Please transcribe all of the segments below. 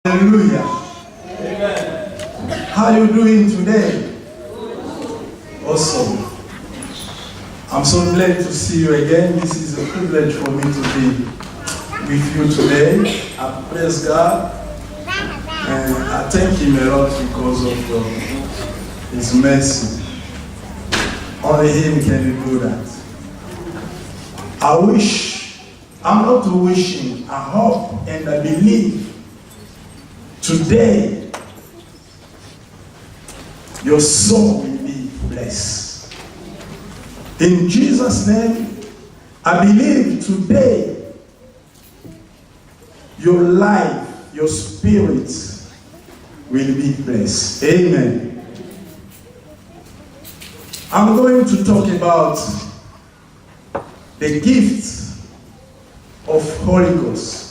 Hallelujah. Amen. How are you doing today? Awesome. I'm so glad to see you again. This is a privilege for me to be with you today. I praise God and I thank Him a lot because of His mercy. Only Him can do that. I'm not wishing, I hope and I believe today, your soul will be blessed. In Jesus' name, I believe today, your life, your spirit will be blessed. Amen. I'm going to talk about the gift of Holy Ghost,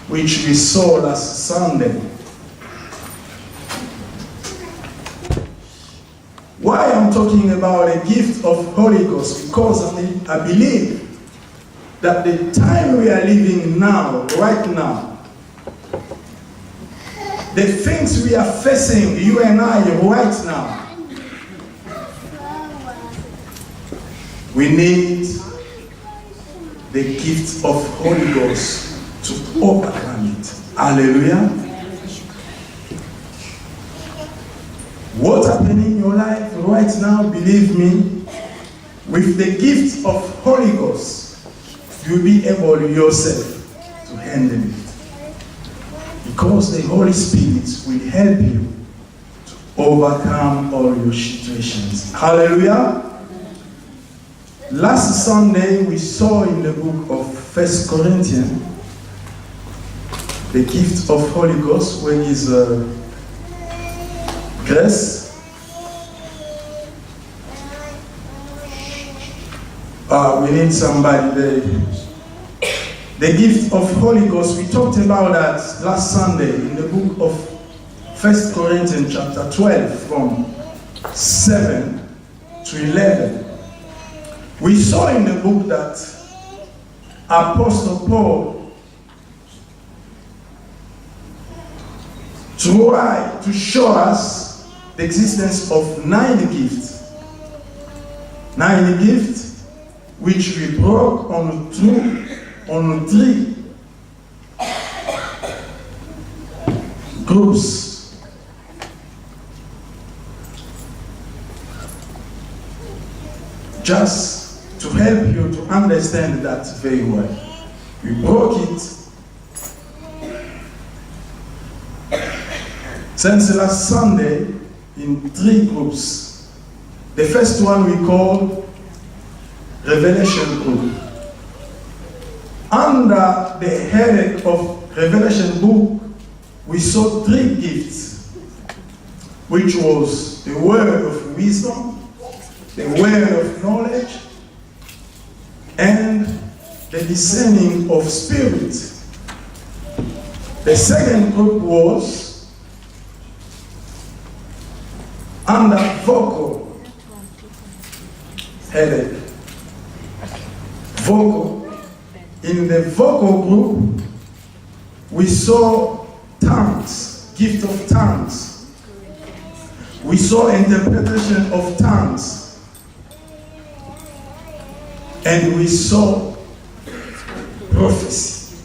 which we saw last Sunday. Why I'm talking about a gift of Holy Ghost? Because I believe that the time we are living now, right now, the things we are facing, you and I, right now, we need the gift of Holy Ghost to overcome it. Hallelujah. What happened in your life right now, believe me, with the gift of Holy Ghost, you'll be able yourself to handle it. Because the Holy Spirit will help you to overcome all your situations. Hallelujah. Last Sunday, we saw in the book of 1 Corinthians the gift of Holy Ghost, where is grace. We need somebody there. The gift of Holy Ghost, we talked about that last Sunday in the book of 1 Corinthians chapter 12 from 7 to 11. We saw in the book that Apostle Paul tried to show us the existence of 9 gifts. 9 gifts which we broke on 3 groups. Just to help you to understand that very well. We broke it since last Sunday in 3 groups. The first one we call Revelation Group. Under the heading of Revelation Book, we saw 3 gifts, which was the word of wisdom, the word of knowledge, and the discerning of spirit. The second group was under vocal headed. Vocal. In the vocal group, we saw tongues, gift of tongues. We saw interpretation of tongues. And we saw prophecy.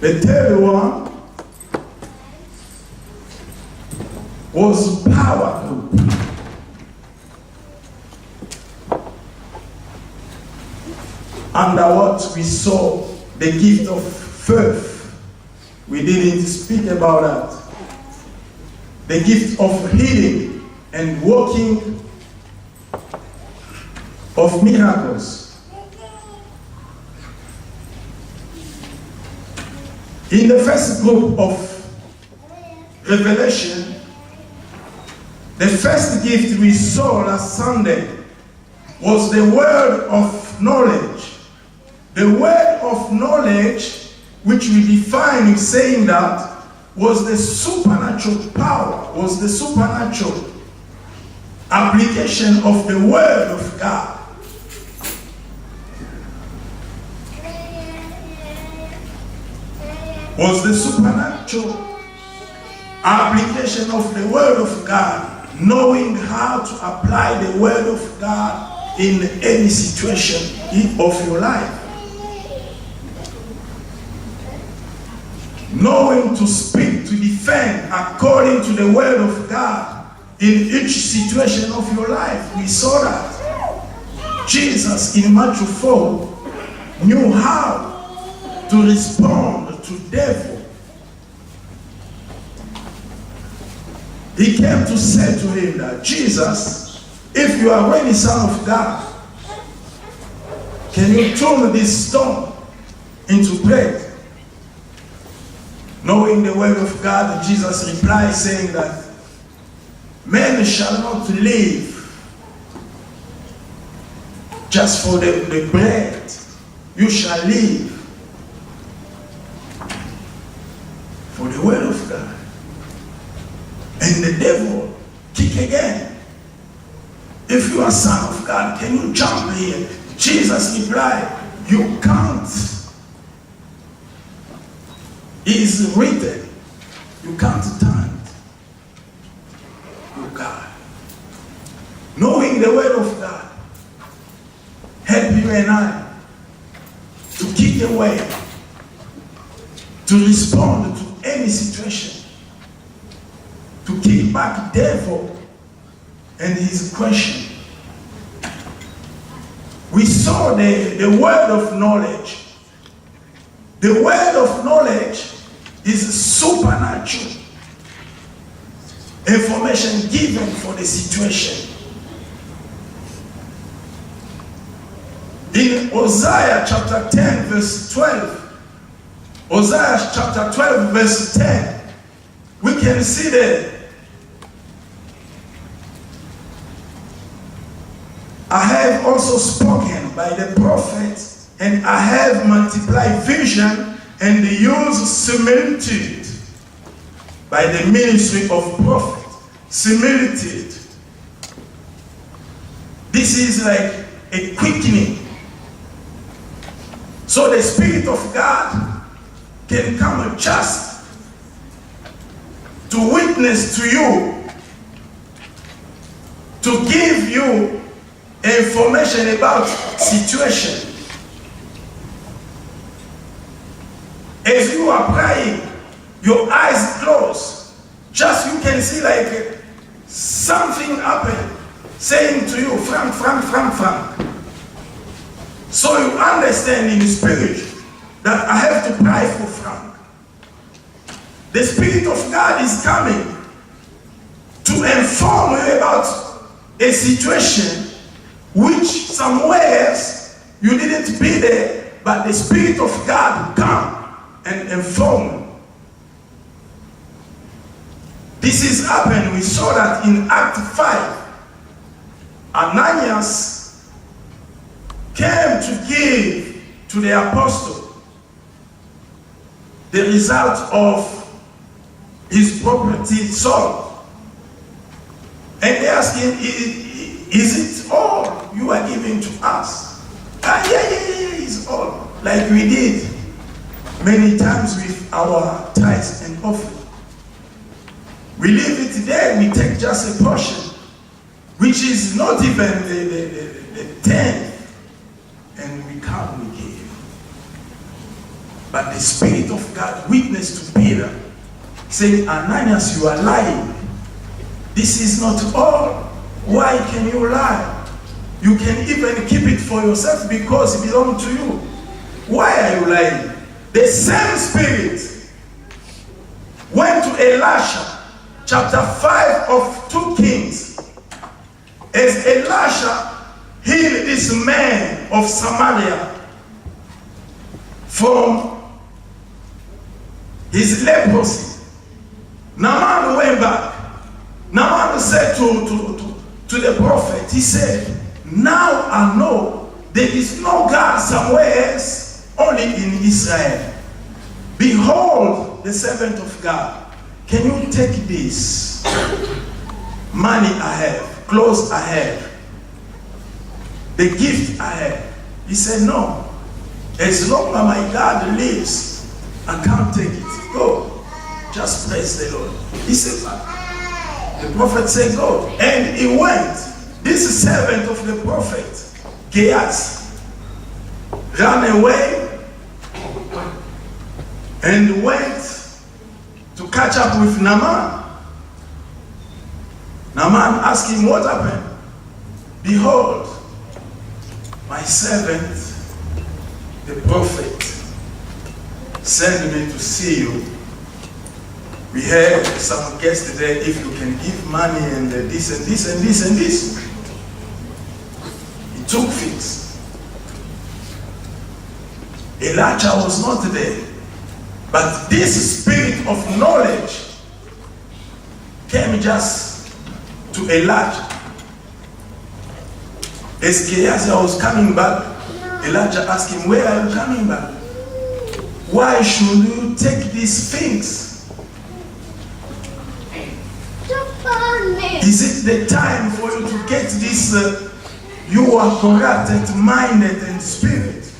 The third one was power group. Under what we saw the gift of faith. We didn't speak about that. The gift of healing and working of miracles. In the first group of Revelation, the first gift we saw last Sunday was the word of knowledge. The word of knowledge, which we define saying that was the supernatural power, was the supernatural application of the word of God. was the supernatural application of the Word of God, knowing how to apply the Word of God in any situation of your life. Knowing to speak, to defend according to the Word of God in each situation of your life. We saw that Jesus in Matthew 4 knew how to respond to devil. He came to say to him that, Jesus, if you are really Son of God, can you turn this stone into bread? Knowing the Word of God, Jesus replied saying that men shall not live just for the bread. You shall live for the Word of God. And the devil kick again. If you are Son of God, can you jump here? Jesus replied, you can't. It is written, you can't turn to God. Knowing the Word of God help you and I to kick away, to respond to any situation, to kick back the devil and his question. We saw the word of knowledge. The word of knowledge is supernatural information given for the situation. In Hosea chapter 10 verse 12, Hosea chapter 12 verse 10, we can see that I have also spoken by the prophet, and I have multiplied vision and used similitude by the ministry of prophet. Similitude. This is like a quickening. So the Spirit of God can come just to witness to you, to give you information about situation. As you are praying, your eyes closed, just you can see like something happen, saying to you, Frank. So you understand in the spirit that I have to pray for Frank. The Spirit of God is coming to inform you about a situation which somewhere you didn't be there, but the Spirit of God come and inform. This is happened. We saw that in Act 5. Ananias came to give to the apostle the result of his property sold. And they asked him, is it all you are giving to us? Yeah, it's all. Like we did many times with our tithes and offering. We leave it there, we take just a portion, which is not even the tenth, and we come, we give. But the Spirit of God witnessed to Peter, saying, Ananias, you are lying. This is not all. Why can you lie? You can even keep it for yourself because it belongs to you. Why are you lying? The same Spirit went to Elisha, chapter 5 of 2 Kings, as Elisha healed this man of Samaria from his leprosy. Naaman went back. Naaman said to the prophet, he said, now I know there is no God somewhere else, only in Israel. Behold the servant of God. Can you take this? Money I have, clothes I have, the gift I have. He said, no. As long as my God lives, I can't take it. Go. Just praise the Lord. He said, the prophet said, go. And he went. This servant of the prophet, Gehazi, ran away and went to catch up with Naaman. Naaman asked him, what happened? Behold, my servant, the prophet, sent me to see you. We had some guests today, if you can give money and this and this and this and this. He took things. Elijah was not there. But this spirit of knowledge came just to Elijah. As Gehazi was coming back, Elijah asked him, where are you coming back? Why should you take these things? Is it the time for you to get this? You are corrupted, minded, and spirit.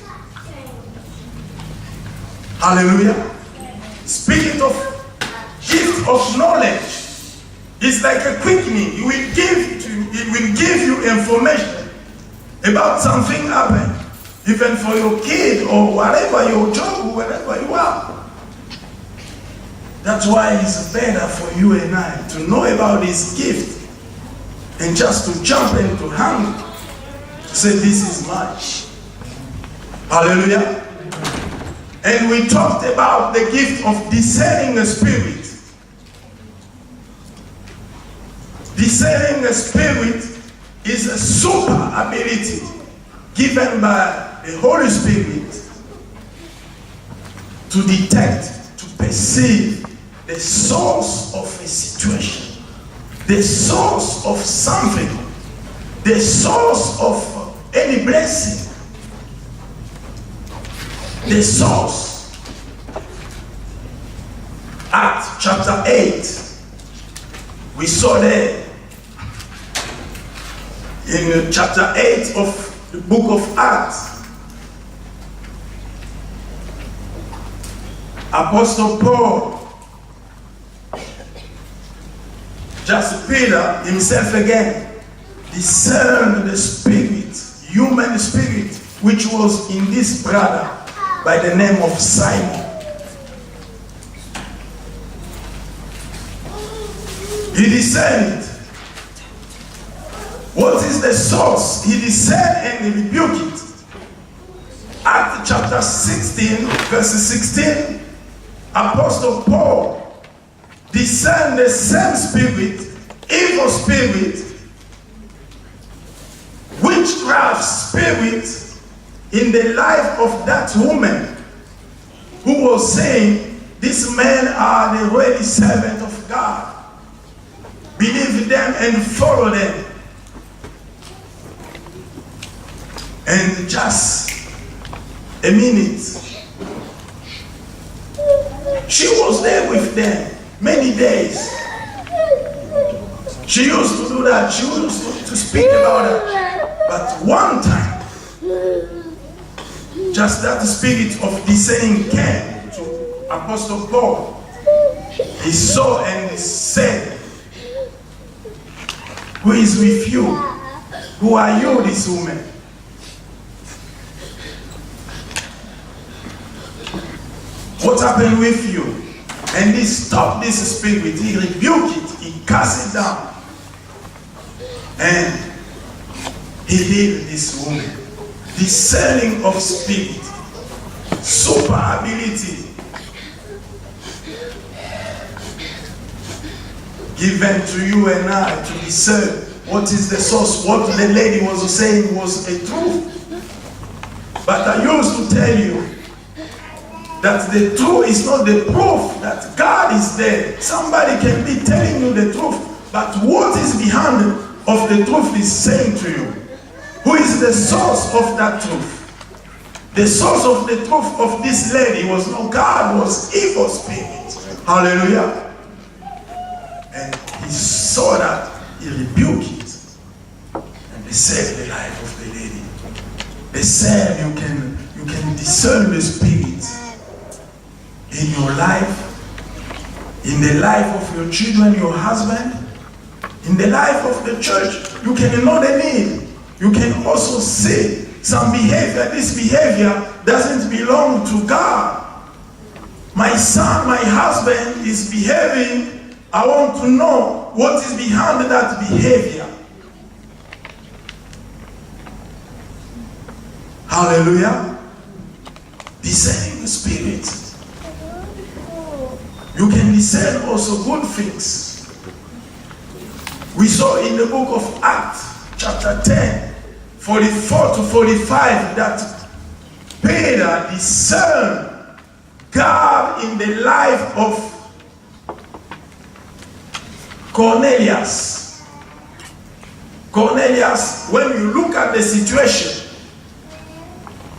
Hallelujah. Spirit of gift of knowledge is like a quickening. It will give you information about something happened, even for your kid or whatever your job or wherever you are. That's why it's better for you and I to know about this gift and just to jump into hand to say, this is mine. Hallelujah. And we talked about the gift of discerning the spirit. Discerning the spirit is a super ability given by the Holy Spirit to detect, to perceive the source of a situation, the source of something, the source of any blessing, the source. Acts chapter 8, we saw there in chapter 8 of the book of Acts, Apostle Paul, just Peter himself again, discerned the spirit, human spirit, which was in this brother by the name of Simon. He discerned. What is the source? He discerned and he rebuked it. Acts chapter 16, verse 16, Apostle Paul discerned the same spirit, evil spirit, witchcraft spirit in the life of that woman who was saying, these men are the real servant of God. Believe them and follow them. And just a minute, she was there with them many days. She used to do that. She used to speak about it. But one time, just that spirit of discerning came to Apostle Paul. He saw and he said, who is with you? Who are you, this woman? What happened with you? And he stopped this spirit. He rebuked it. He cast it down. And he healed this woman. Discerning of spirit. Super ability. Given to you and I to discern what is the source. What the lady was saying was a truth. But I used to tell you that the truth is not the proof that God is there. Somebody can be telling you the truth, but what is behind of the truth is saying to you. Who is the source of that truth? The source of the truth of this lady was not God, was evil spirit. Hallelujah. And he saw that, he rebuked it, and he saved the life of the lady. They said you can discern the spirit. in your life, in the life of your children, your husband, in the life of the church. You can know the need. You can also see some behavior. This behavior doesn't belong to God. My son, my husband is behaving. I want to know what is behind that behavior. Hallelujah. Discerning the spirit. You can discern also good things. We saw in the book of Acts, chapter 10, 44 to 45, that Peter discerned God in the life of Cornelius. Cornelius, when you look at the situation,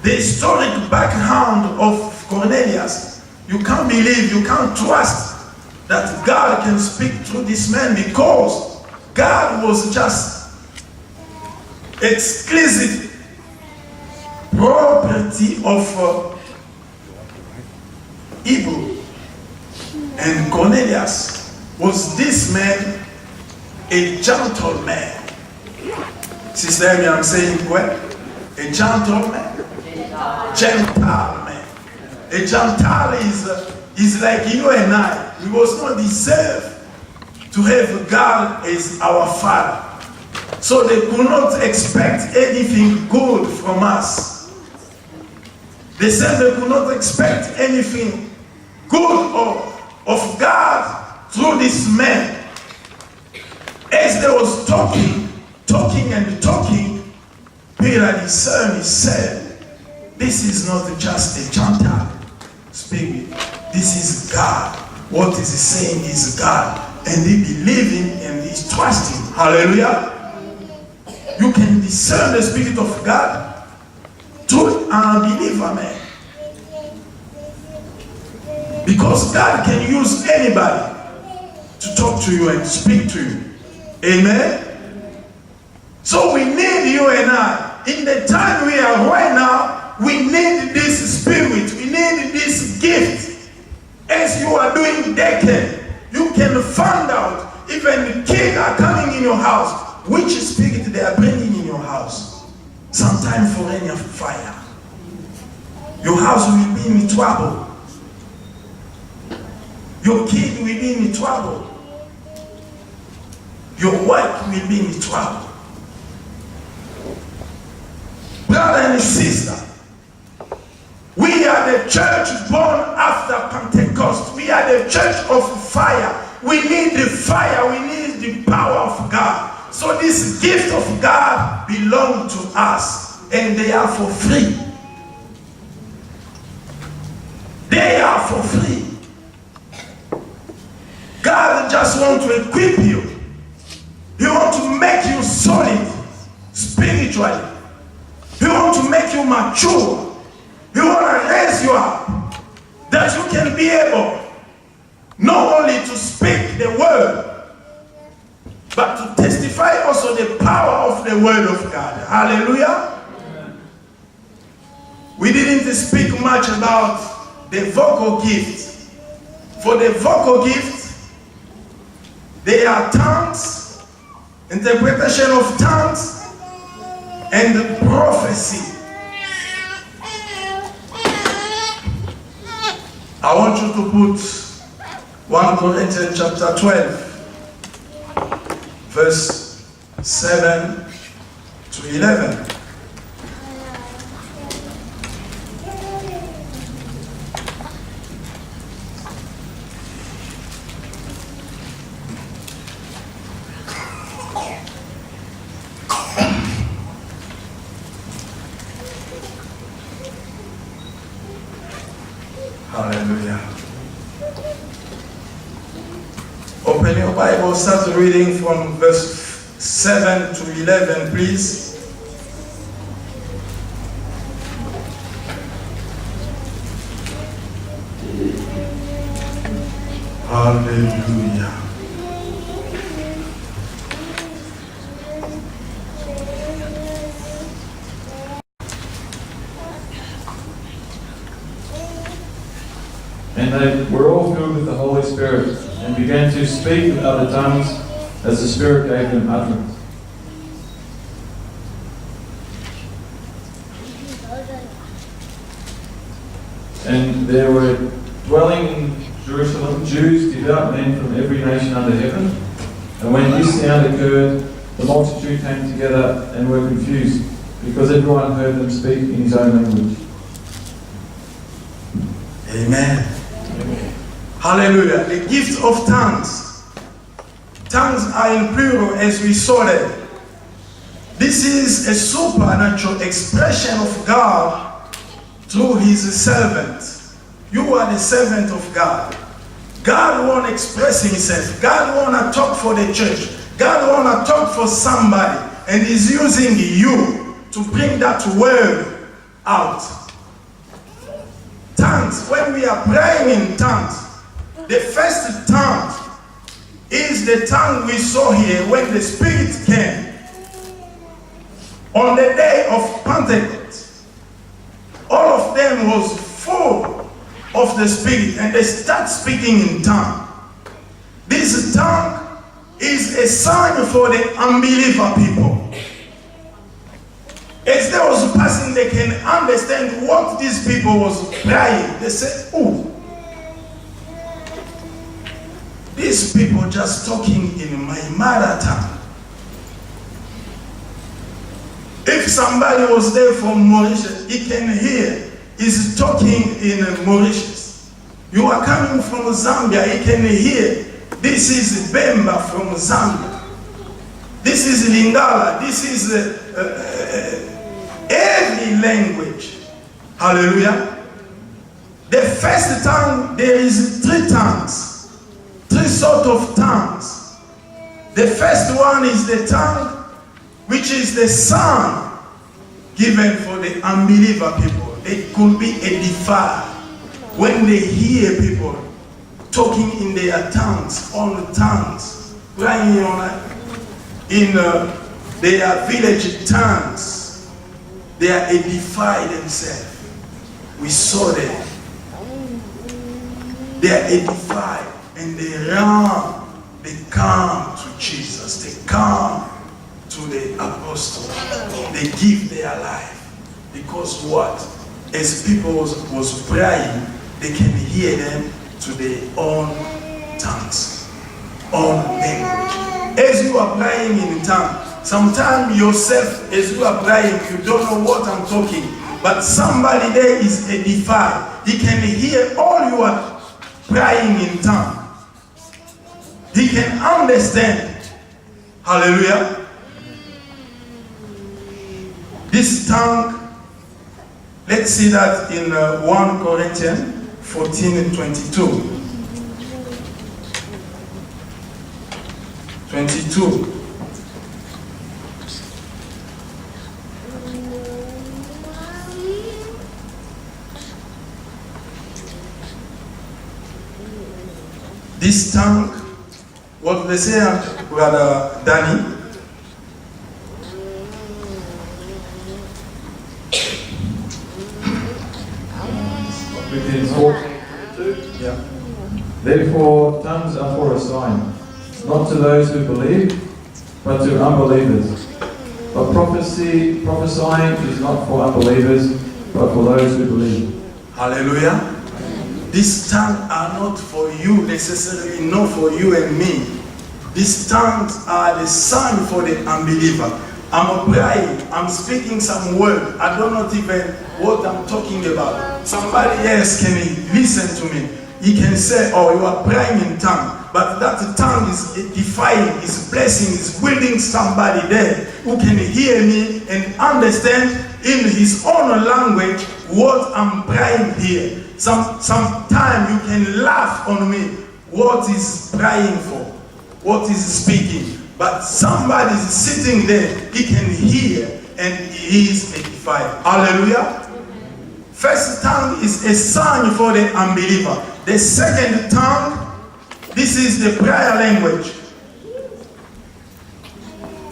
the historic background of Cornelius, you can't believe, you can't trust that God can speak through this man, because God was just exclusive property of Hebrew. And Cornelius was this man, a gentleman. Sister Amy, I'm saying what? A gentleman? Gentleman. A Gentile is like you and I. We was not deserve to have God as our Father. So they could not expect anything good from us. They said they could not expect anything good of God through this man. As they was talking, Peter discerned, he said, this is not just a Gentile spirit. This is God. What is he saying is God. And he believing and he's trusting. Hallelujah. You can discern the Spirit of God through an unbeliever man. Because God can use anybody to talk to you and speak to you. Amen? So we need you and I. In the time we are right now, we need this spirit. We need this gift. As you are doing decade, you can find out, even the kids are coming in your house, which spirit they are bringing in your house. Sometimes for any fire. Your house will be in trouble. Your kid will be in trouble. Your wife will be in trouble. Brother and sister, we are the church born after Pentecost. We are the church of fire. We need the fire. We need the power of God. So this gift of God belongs to us, and they are for free. They are for free. God just wants to equip you. He wants to make you solid spiritually. He wants to make you mature. He wants to raise you up that you can be able not only to speak the word, but to testify also the power of the word of God. Hallelujah. Amen. We didn't speak much about the vocal gift. For the vocal gift, they are tongues, interpretation of tongues, and prophecy. I want you to put 1 Corinthians chapter 12, verse 7 to 11. Hallelujah. Open your Bible, start reading from verse 7 to 11, please. Hallelujah. And they were all filled with the Holy Spirit and began to speak with other tongues as the Spirit gave them utterance. And there were dwelling in Jerusalem Jews, devout men from every nation under heaven. And when this sound occurred, the multitude came together and were confused, because everyone heard them speak in his own language. Amen. Amen. Hallelujah. The gift of tongues. Tongues are in plural as we saw them. This is a supernatural expression of God through his servant. You are the servant of God. God won't express himself. God want to talk for the church. God want to talk for somebody. And he's using you to bring that word out. Tongues, when we are praying in tongues, the first tongue is the tongue we saw here when the Spirit came. On the day of Pentecost, all of them was full of the Spirit and they start speaking in tongue. This tongue is a sign for the unbeliever people. As they was passing, they can understand what these people was praying. They say, oh, these people just talking in my mother tongue. If somebody was there from Mauritius, he can hear he's talking in Mauritius. You are coming from Zambia, he can hear this is Bemba from Zambia. This is Lingala, this is every language. Hallelujah. The first tongue, there is three tongues, three sort of tongues. The first one is the tongue which is the sign given for the unbeliever people. They could be edified when they hear people talking in their tongues, on tongues, crying in their village tongues. They are edified themselves. We saw them. They are edified and they run. They come to Jesus. They come to the apostle. They give their life. Because what? As people was praying, they can hear them to their own tongues, own language. As you are praying in tongue, sometimes yourself, as you are praying, you don't know what I'm talking. But somebody there is edified. He can hear all you are praying in tongue. He can understand. Hallelujah. This tongue, let's see that in 1 Corinthians 14 and 22. 22. This tongue, what they say, Brother Danny, yeah. Therefore, tongues are for a sign, not to those who believe, but to unbelievers. But prophesying is not for unbelievers, but for those who believe. Hallelujah. These tongues are not for you necessarily, not for you and me. These tongues are the sign for the unbeliever. I'm praying, I'm speaking some word. I don't know even what I'm talking about. Somebody else can listen to me. He can say, oh, you are praying in tongue. But that tongue is edifying, is blessing, is building somebody there who can hear me and understand in his own language what I'm praying here. Sometime you can laugh on me what is praying for, what is speaking. But somebody is sitting there, he can hear and he is edified. Hallelujah. First tongue is a sign for the unbeliever. The second tongue, this is the prayer language.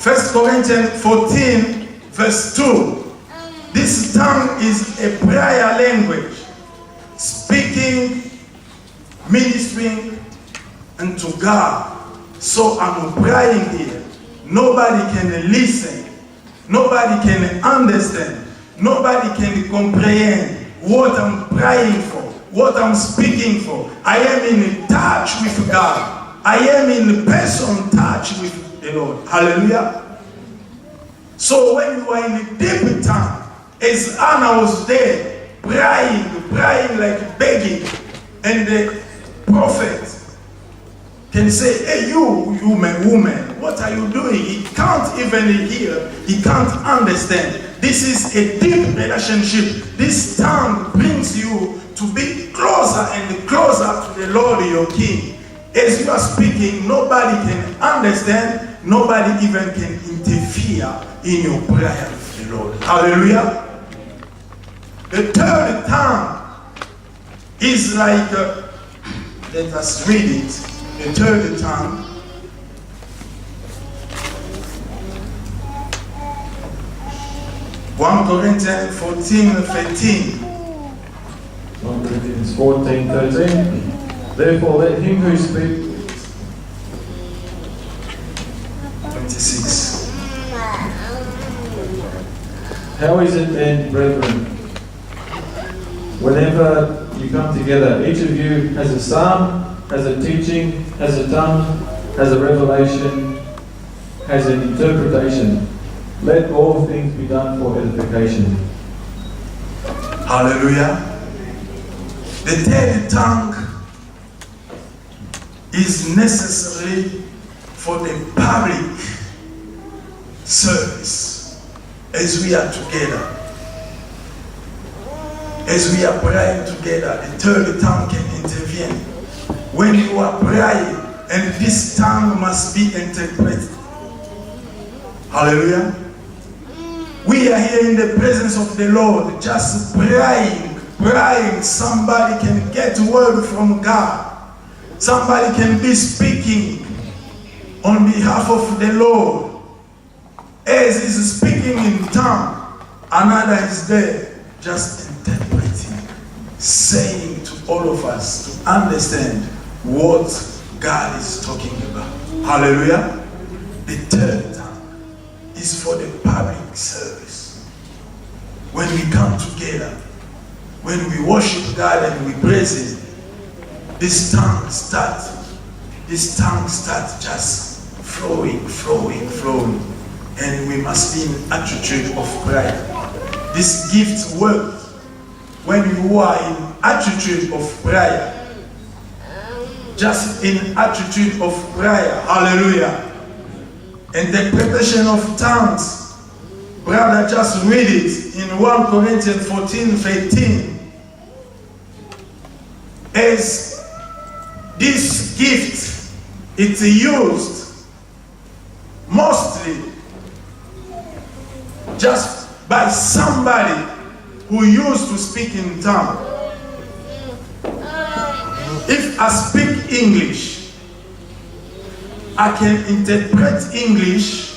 1 Corinthians 14 verse 2. This tongue is a prayer language, speaking ministering unto God. So I'm praying here. Nobody can listen. Nobody can understand. Nobody can comprehend what I'm praying for, what I'm speaking for. I am in touch with God. I am in personal touch with the Lord. Hallelujah. So when you are in a deep time, as Anna was there, praying like begging, and the prophet can say, hey, you woman, what are you doing? He can't even hear, he can't understand. This is a deep relationship. This tongue brings you to be closer and closer to the Lord your King. As you are speaking, nobody can understand, nobody even can interfere in your prayer with the Lord. Hallelujah. The third tongue is like, let us read it. The third tongue. (1 Corinthians 14:13). 1 Corinthians 14:13. Therefore let him who speaks 26. How is it then, brethren, whenever you come together, each of you has a psalm, has a teaching, has a tongue, has a revelation, has an interpretation. Let all things be done for edification. Hallelujah. The third tongue is necessary for the public service. As we are together, as we are praying together, the third tongue can intervene. When you are praying, and this tongue must be interpreted. Hallelujah. We are here in the presence of the Lord, just praying. Somebody can get word from God. Somebody can be speaking on behalf of the Lord. As he's speaking in tongue, another is there just interpreting, saying to all of us to understand what God is talking about. Hallelujah. The third tongue is for the public service. When we come together, when we worship God and we praise Him, this tongue starts just flowing. And we must be in attitude of prayer. This gift works when you are in attitude of prayer. Just in attitude of prayer. Hallelujah. Interpretation of tongues. Brother, just read it in 1 Corinthians 14:13. As this gift, it's used mostly just by somebody who used to speak in tongue. If I speak English, I can interpret English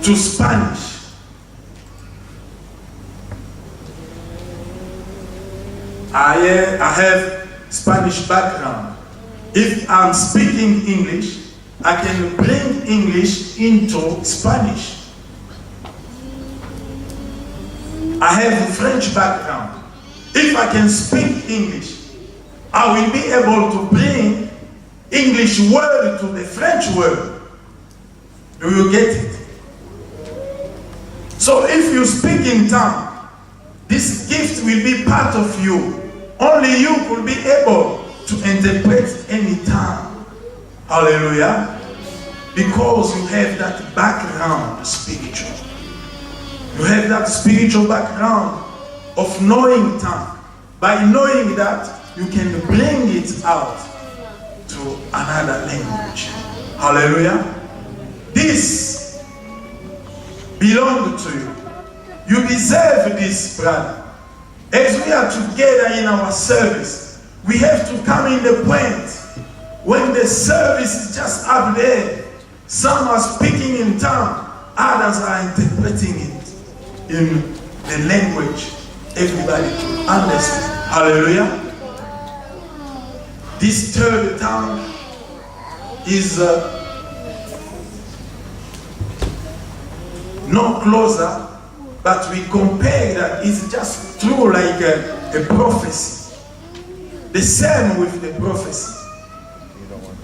to Spanish. I have Spanish background. If I'm speaking English, I can bring English into Spanish. I have a French background. If I can speak English, I will be able to bring English word to the French word. Do you get it? So if you speak in tongue, this gift will be part of you. Only you will be able to interpret any tongue. Hallelujah. Because you have that background spiritual. You have that spiritual background of knowing tongue. By knowing that, you can bring it out to another language. Hallelujah. This belongs to you. You deserve this, brother. As we are together in our service, we have to come in the point when the service is just up there. Some are speaking in tongue, others are interpreting it in the language everybody can understand. Hallelujah. This third tongue is no closer, but we compare that it's just true like a prophecy. The same with the prophecy.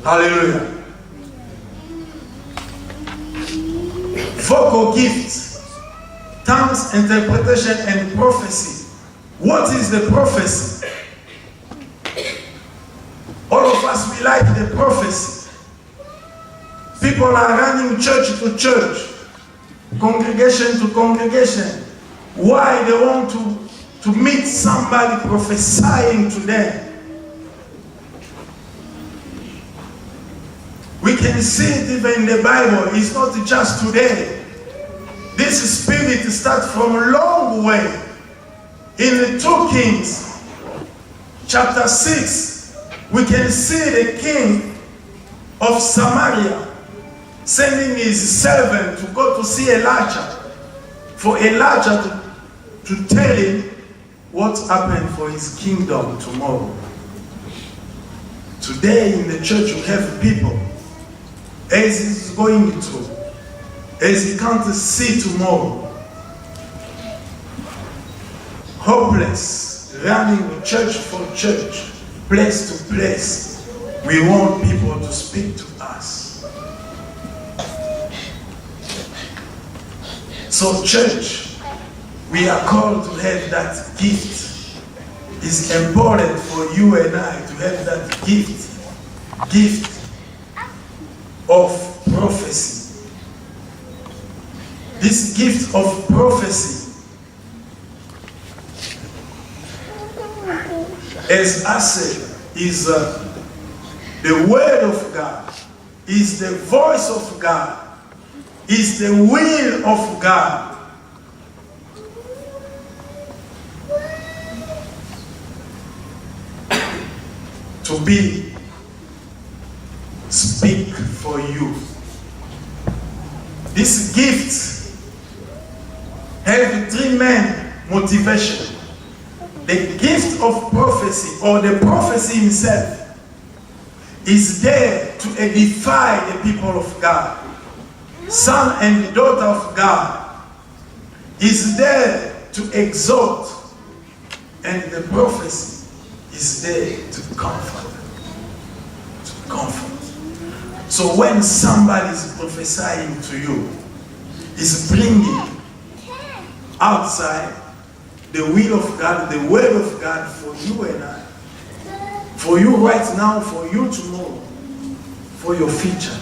Hallelujah. Vocal gifts, tongues, interpretation, and prophecy. What is the prophecy? All of us, we like the prophecy. People are running church to church, congregation to congregation. Why? They want to meet somebody prophesying to them. We can see it even in the Bible. It's not just today. This spirit starts from a long way. In the 2 Kings, chapter 6, we can see the king of Samaria sending his servant to go to see Elijah, for Elijah to tell him what happened for his kingdom tomorrow. Today in the church you have people, as he's going through, as he can't see tomorrow, hopeless, running church for church, place to place. We want people to speak to us. So church, we are called to have that gift. It's important for you and I to have that gift of prophecy. This gift of prophecy, as I said, is the word of God, is the voice of God, is the will of God. To be speak for you. This gift have 3 main motivation. The gift of prophecy, or the prophecy himself, is there to edify the people of God. Son and daughter of God is there to exhort, and the prophecy is there to comfort. To comfort. So when somebody is prophesying to you, is bringing outside the will of God, the word of God for you and I. For you right now, for you tomorrow, for your future.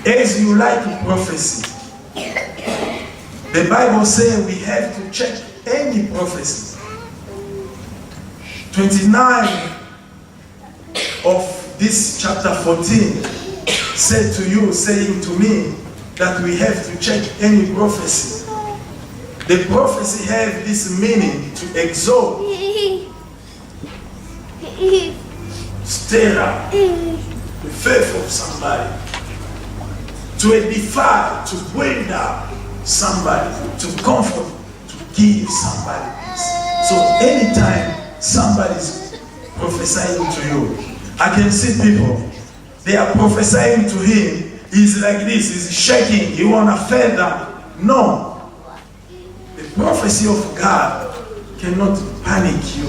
As you like prophecy, the Bible says we have to check any prophecy. 29 of this chapter 14 said to you, saying to me, that we have to check any prophecy. The prophecy has this meaning to exalt, stir up the faith of somebody, to edify, to bring down somebody, to comfort, to give somebody. So anytime somebody is prophesying to you, I can see people, they are prophesying to him. He's like this, he's shaking, he wanna fall down. No. The prophecy of God cannot panic you.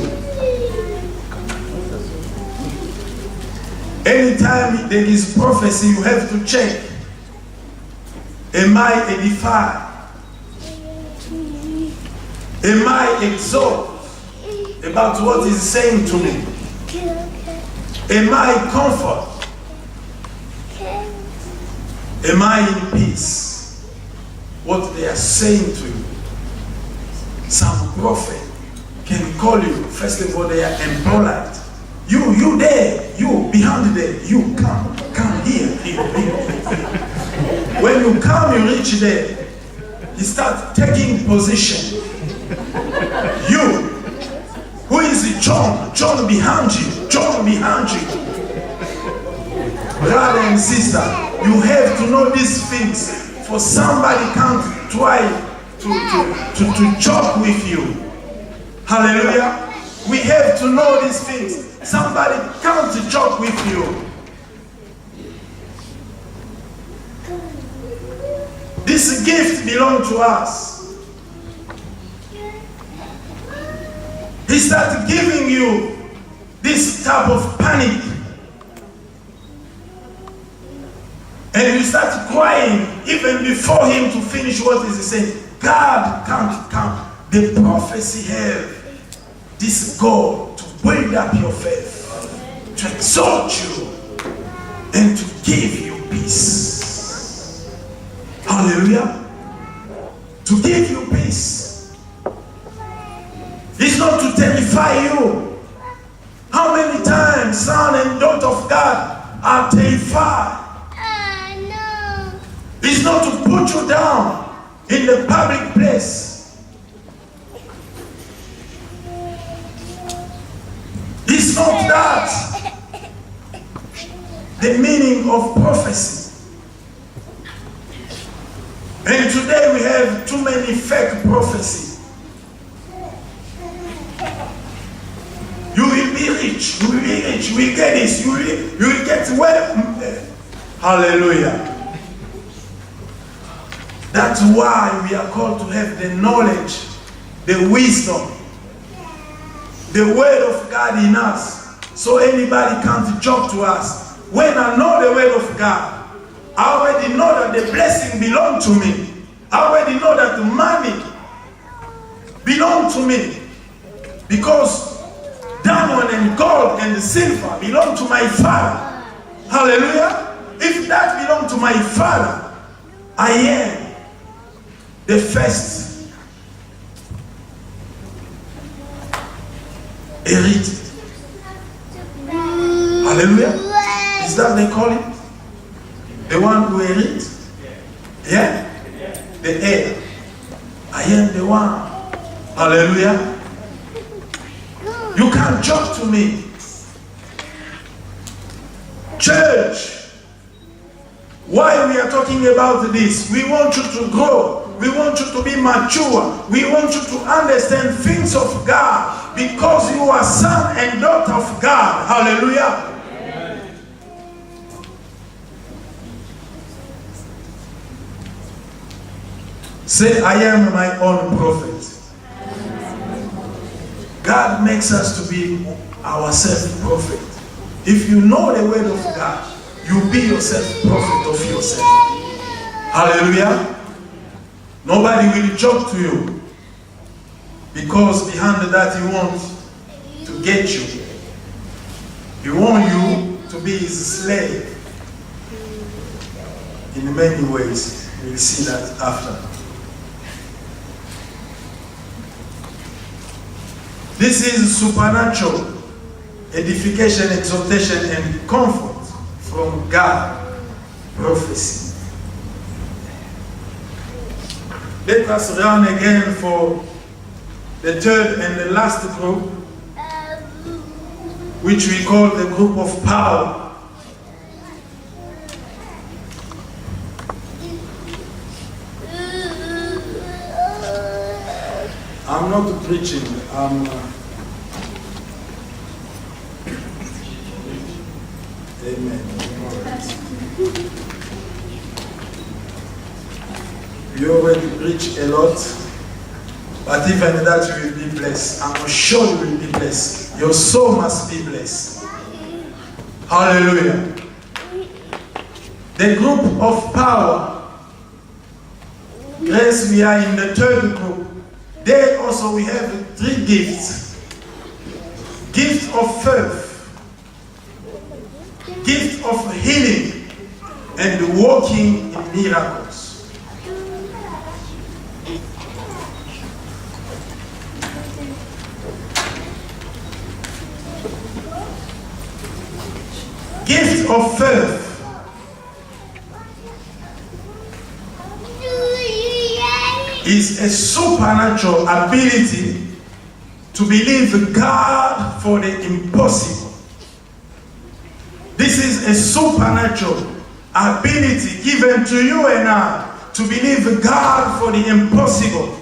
Anytime there is prophecy, you have to check. Am I edified? Am I exalted about what he's saying to me? Am I comforted? Am I in peace? What they are saying to you. Some prophet can call you. First of all, they are impolite. You there, you behind there, you come here. When you come, you reach there. He starts taking position. You, who is it? John behind you. John behind you. Brother and sister, you have to know these things. For somebody can't try to joke with you. Hallelujah. We have to know these things. Somebody come to joke with you. This gift belongs to us. He started giving you this type of panic. And you start crying even before him to finish what is he saying. God can't come. The prophecy have this goal to build up your faith, to exalt you, and to give you peace. Hallelujah. To give you peace. It's not to terrify you. How many times son and daughter of God are terrified? It's not to put you down in the public place. It's not that. The meaning of prophecy. And today we have too many fake prophecies. You will be rich, you will be rich, you will get this, you will get well. Hallelujah. That's why we are called to have the knowledge, the wisdom, the word of God in us. So anybody can't joke to us. When I know the word of God, I already know that the blessing belongs to me. I already know that the money belongs to me. Because diamond and gold and silver belong to my Father. Hallelujah. If that belongs to my Father, I am the first inherited. Hallelujah. Is that they call it? The one who inherit? Yeah? The heir. I am the one. Hallelujah. You can't joke to me. Church, why we are talking about this? We want you to grow. We want you to be mature. We want you to understand things of God because you are son and daughter of God. Hallelujah. Amen. Say, I am my own prophet. God makes us to be ourselves prophet. If you know the word of God, you be yourself prophet of yourself. Hallelujah. Nobody will joke to you because behind that he wants to get you. He wants you to be his slave in many ways. We'll see that after. This is supernatural edification, exaltation, and comfort from God. Prophecy. Let us run again for the third and the last group, which we call the group of power. I'm not preaching, Amen. You already preach a lot, but even that you will be blessed. I'm sure you will be blessed. Your soul must be blessed. Hallelujah. The group of power. Yes, we are in the third group. There also we have 3 gifts. Gift of faith, gift of healing, and walking in miracles. Gift of faith. Is a supernatural ability to believe God for the impossible. This is a supernatural ability given to you and I to believe God for the impossible.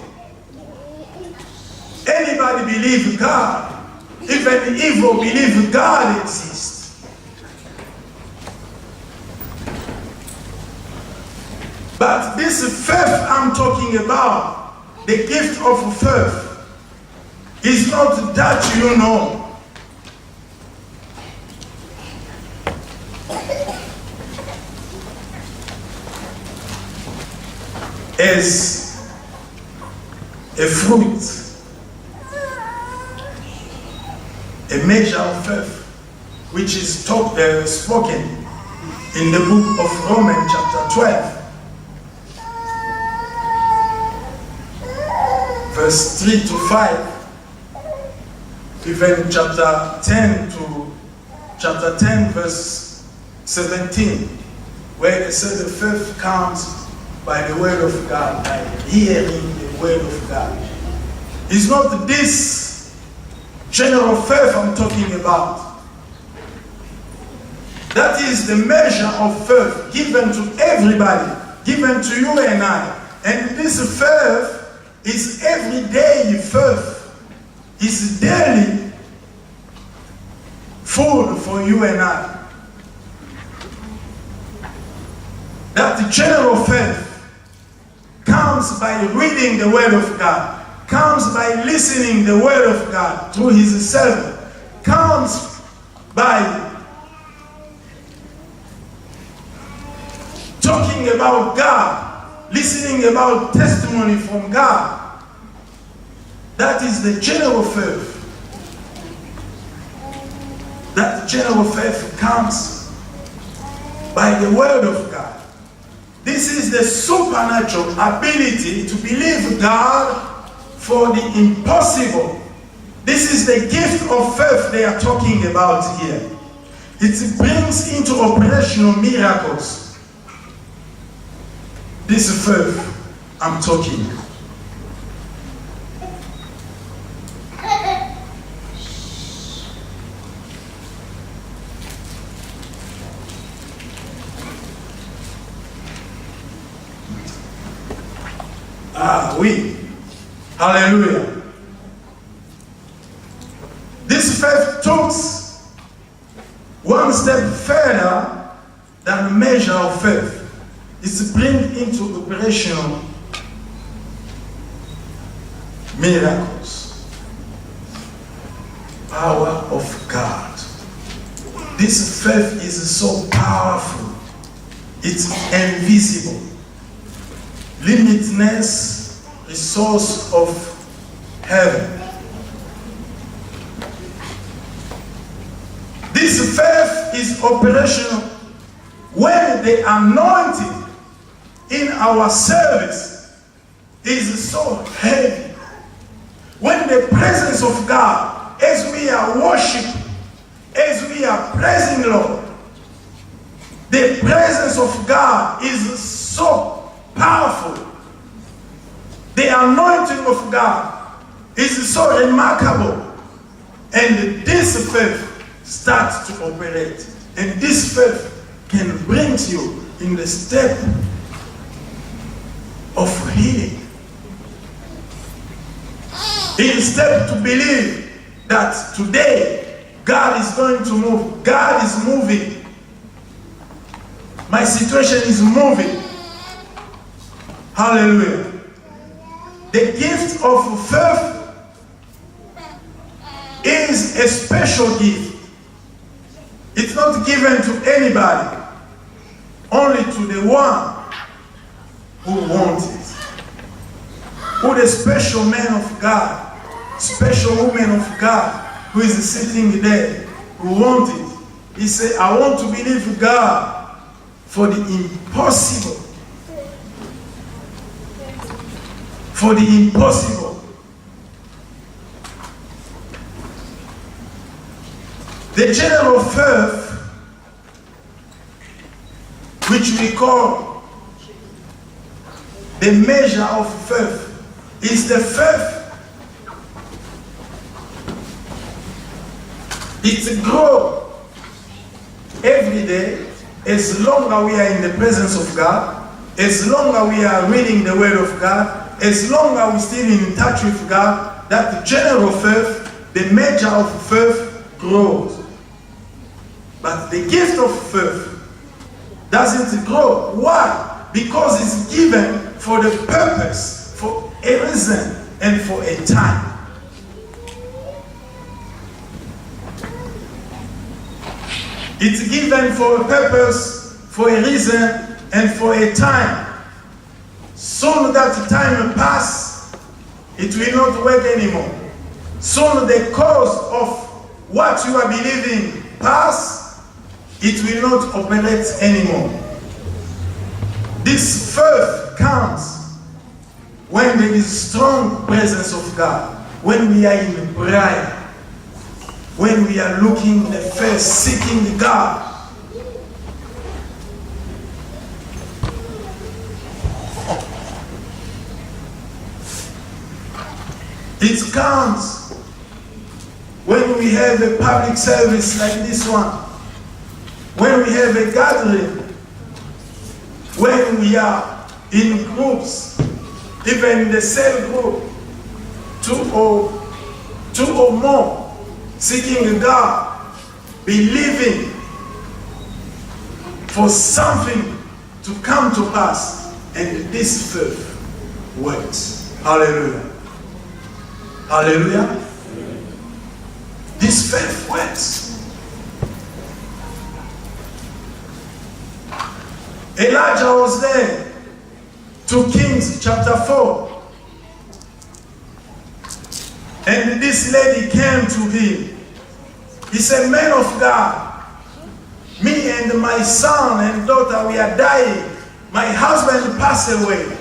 Anybody believe God. Even evil believe God exists. But this faith I'm talking about, the gift of faith, is not that you know. As a fruit, a measure of faith, which is spoken in the book of Romans chapter 12, verse 3 to 5, even chapter 10 verse 17, where they say the faith comes by the word of God, by hearing the word of God. It's not this general faith I'm talking about. That is the measure of faith given to everybody, given to you and I. And this faith is everyday faith. It's daily food for you and I. That general faith comes by reading the word of God, comes by listening the word of God through his servant, comes by talking about God, listening about testimony from God. That is the general faith. That general faith comes by the word of God. This is the supernatural ability to believe God for the impossible. This is the gift of faith they are talking about here. It brings into operational miracles. This faith I'm talking. Oui. Hallelujah. This faith takes one step further than the measure of faith. It's to bring into operation miracles. Power of God. This faith is so powerful. It's invisible. Limitless resource of heaven. This faith is operational when the anointing in our service is so heavy. When the presence of God, as we are worshiping, as we are praising Lord, the presence of God is so powerful. The anointing of God is so remarkable. And this faith starts to operate. And this faith can bring you in the step of healing. In step to believe that today God is going to move. God is moving. My situation is moving. Hallelujah. The gift of faith is a special gift. It's not given to anybody, only to the one who wants it. Who the special man of God, special woman of God who is sitting there, who wants it. He said, I want to believe God for the impossible. For the impossible. The general faith, which we call the measure of faith, is the faith. It grows every day as long as we are in the presence of God, as long as we are reading the Word of God, as long as we're still in touch with God, that general faith, the measure of faith grows. But the gift of faith doesn't grow. Why? Because it's given for the purpose, for a reason, and for a time. It's given for a purpose, for a reason, and for a time. Soon that time passes, it will not work anymore. Soon the cause of what you are believing pass, it will not operate anymore. This faith comes when there is strong presence of God, when we are in prayer, when we are looking the face, seeking God. It comes when we have a public service like this one, when we have a gathering, when we are in groups, even in the same group, two or more, seeking God, believing for something to come to pass, and this faith works. Hallelujah. Hallelujah. This faith works. Elijah was there. 2 Kings chapter 4. And this lady came to him. He said, "Man of God, me and my son and daughter, we are dying. My husband passed away.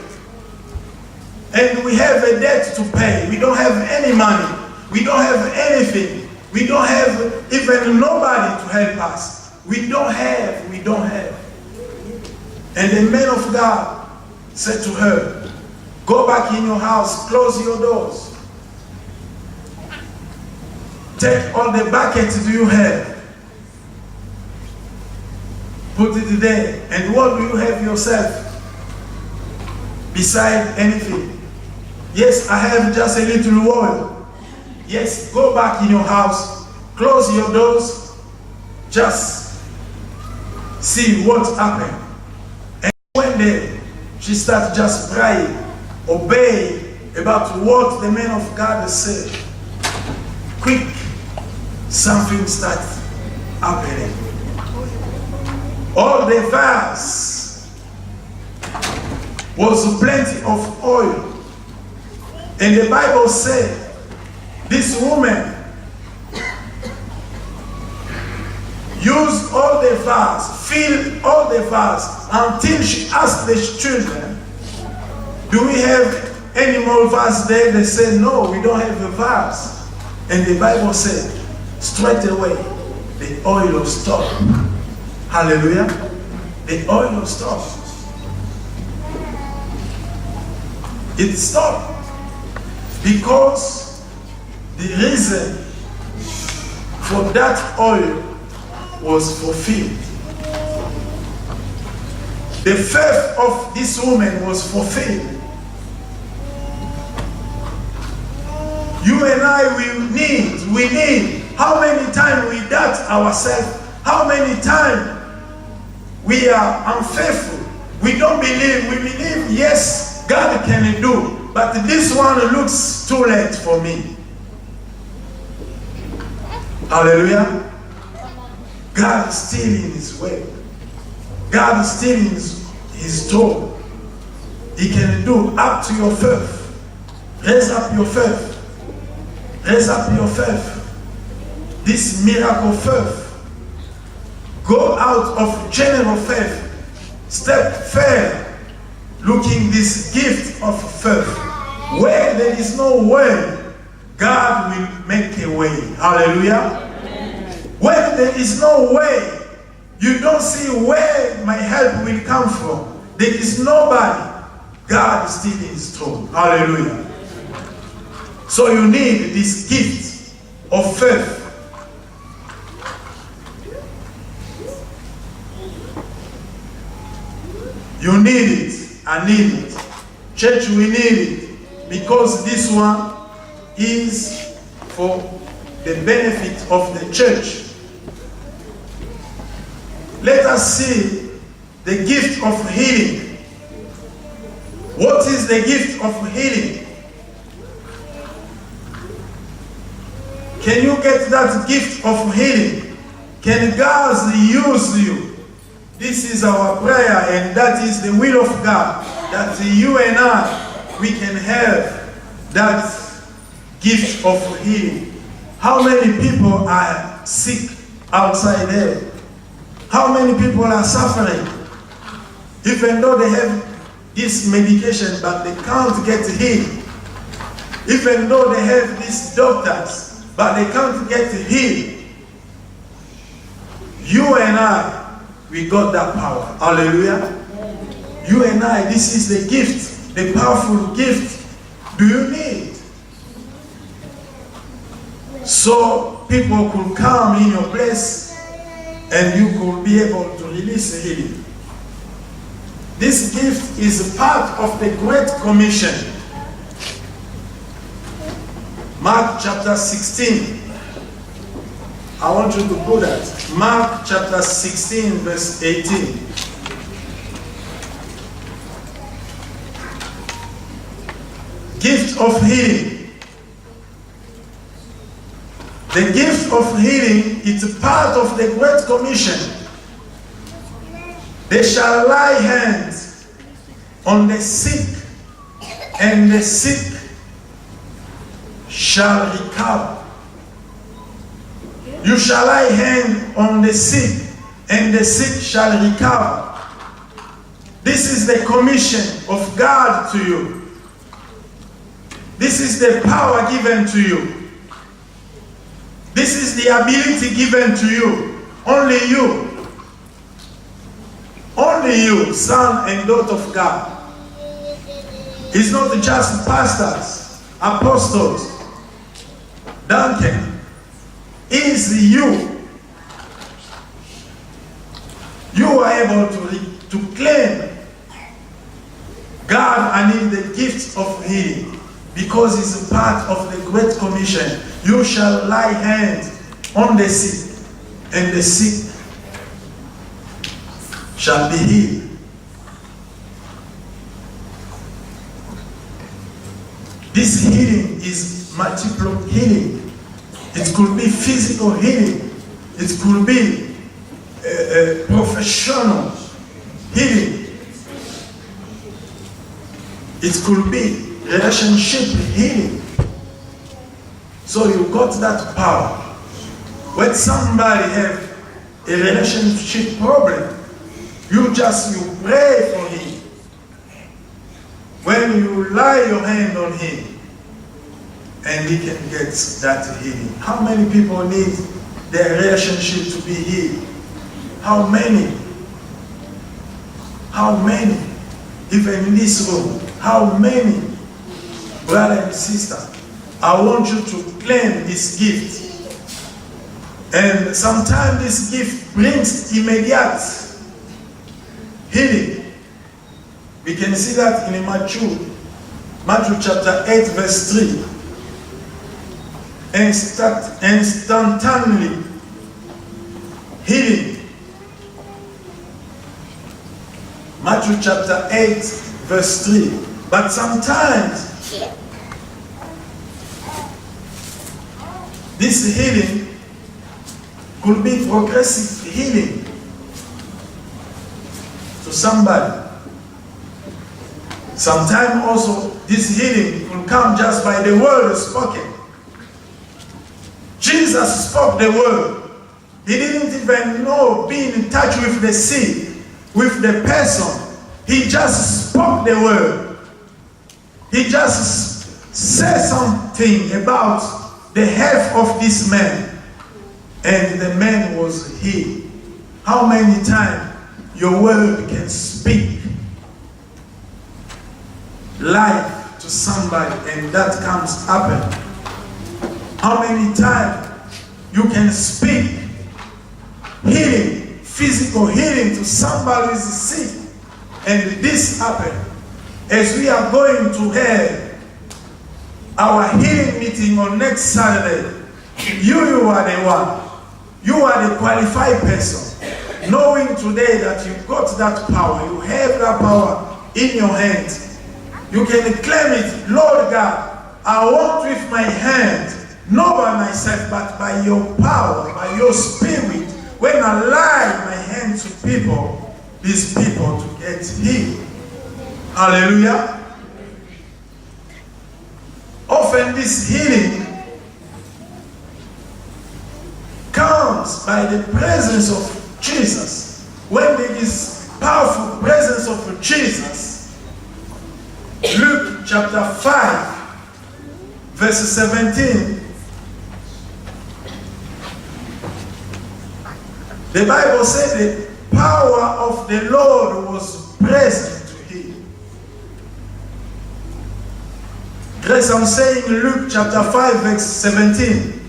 And we have a debt to pay. We don't have any money. We don't have anything. We don't have even nobody to help us. We don't have. And the man of God said to her, "Go back in your house, close your doors. Take all the buckets you have. Put it there. And what do you have yourself? Beside anything? Yes, I have just a little oil. Yes, go back in your house, close your doors, just see what happened." And when she started just praying, obey about what the man of God said, quick, something starts happening. All the vase was plenty of oil. And the Bible said, this woman used all the vase, filled all the vase, until she asked the children, "Do we have any more vase there?" They said, "No, we don't have a vase." And the Bible said, straight away, the oil stopped. Hallelujah. The oil stopped. It stopped. Because the reason for that oil was fulfilled. The faith of this woman was fulfilled. You and I, we need, how many times we doubt ourselves, how many times we are unfaithful, we don't believe, we believe, yes, God can do, but this one looks too late for me. Hallelujah. God is still in His way. God is still in His door. He can do up to your faith. Raise up your faith. Raise up your faith. This miracle faith. Go out of general faith. Step further. Looking this gift of faith. Where there is no way, God will make a way. Hallelujah. When there is no way, you don't see where my help will come from. There is nobody. God is still in His throne. Hallelujah. So you need this gift of faith. You need it. I need it. Church, we need it. Because this one is for the benefit of the church. Let us see the gift of healing. What is the gift of healing? Can you get that gift of healing? Can God use you? This is our prayer, and that is the will of God, that you and I, we can have that gift of healing. How many people are sick outside there? How many people are suffering? Even though they have this medication, but they can't get healed. Even though they have these doctors, but they can't get healed. You and I, we got that power. Hallelujah. You and I, this is the gift, the powerful gift. Do you need? So people could come in your place and you could be able to release healing. This gift is part of the Great Commission. Mark chapter 16. I want you to put that. Mark chapter 16, verse 18. Gift of healing. The gift of healing is part of the Great Commission. They shall lay hands on the sick, and the sick shall recover. You shall lay hands on the sick, and the sick shall recover. This is the commission of God to you. This is the power given to you. This is the ability given to you. Only you. Only you, son and daughter of God. It's not just pastors, apostles, Duncan. It's you. You are able to claim God, I need the gift of healing, because it's a part of the Great Commission. You shall lay hands on the sick, and the sick shall be healed. This healing is multiple healing. It could be physical healing. It could be professional healing. It could be relationship healing. So you got that power. When somebody have a relationship problem, you pray for him. When you lay your hand on him, and he can get that healing. How many people need their relationship to be healed? How many? How many? Even in this room, how many? Brother and sister, I want you to claim this gift. And sometimes this gift brings immediate healing. We can see that in Matthew chapter 8, verse 3. Instantaneously healing. Matthew chapter 8, verse 3. But sometimes this healing could be progressive healing to somebody. Sometimes also this healing will come just by the word spoken. Jesus spoke the word. He didn't even know being in touch with the sick, with the person. He just spoke the word. He just said something about the health of this man, and the man was healed. How many times your word can speak life to somebody and that comes happen? How many times you can speak healing, physical healing to somebody who is sick, and this happen? As we are going to have our healing meeting on next Saturday, you are the one. You are the qualified person. Knowing today that you got that power, you have that power in your hands. You can claim it, Lord God, I want with my hand, not by myself, but by your power, by your spirit. When I lay my hand to people, these people to get healed. Hallelujah. Often this healing comes by the presence of Jesus. When there is powerful presence of Jesus, Luke chapter 5, verse 17, the Bible said the power of the Lord was present to him. Grace, I'm saying Luke chapter 5, verse 17.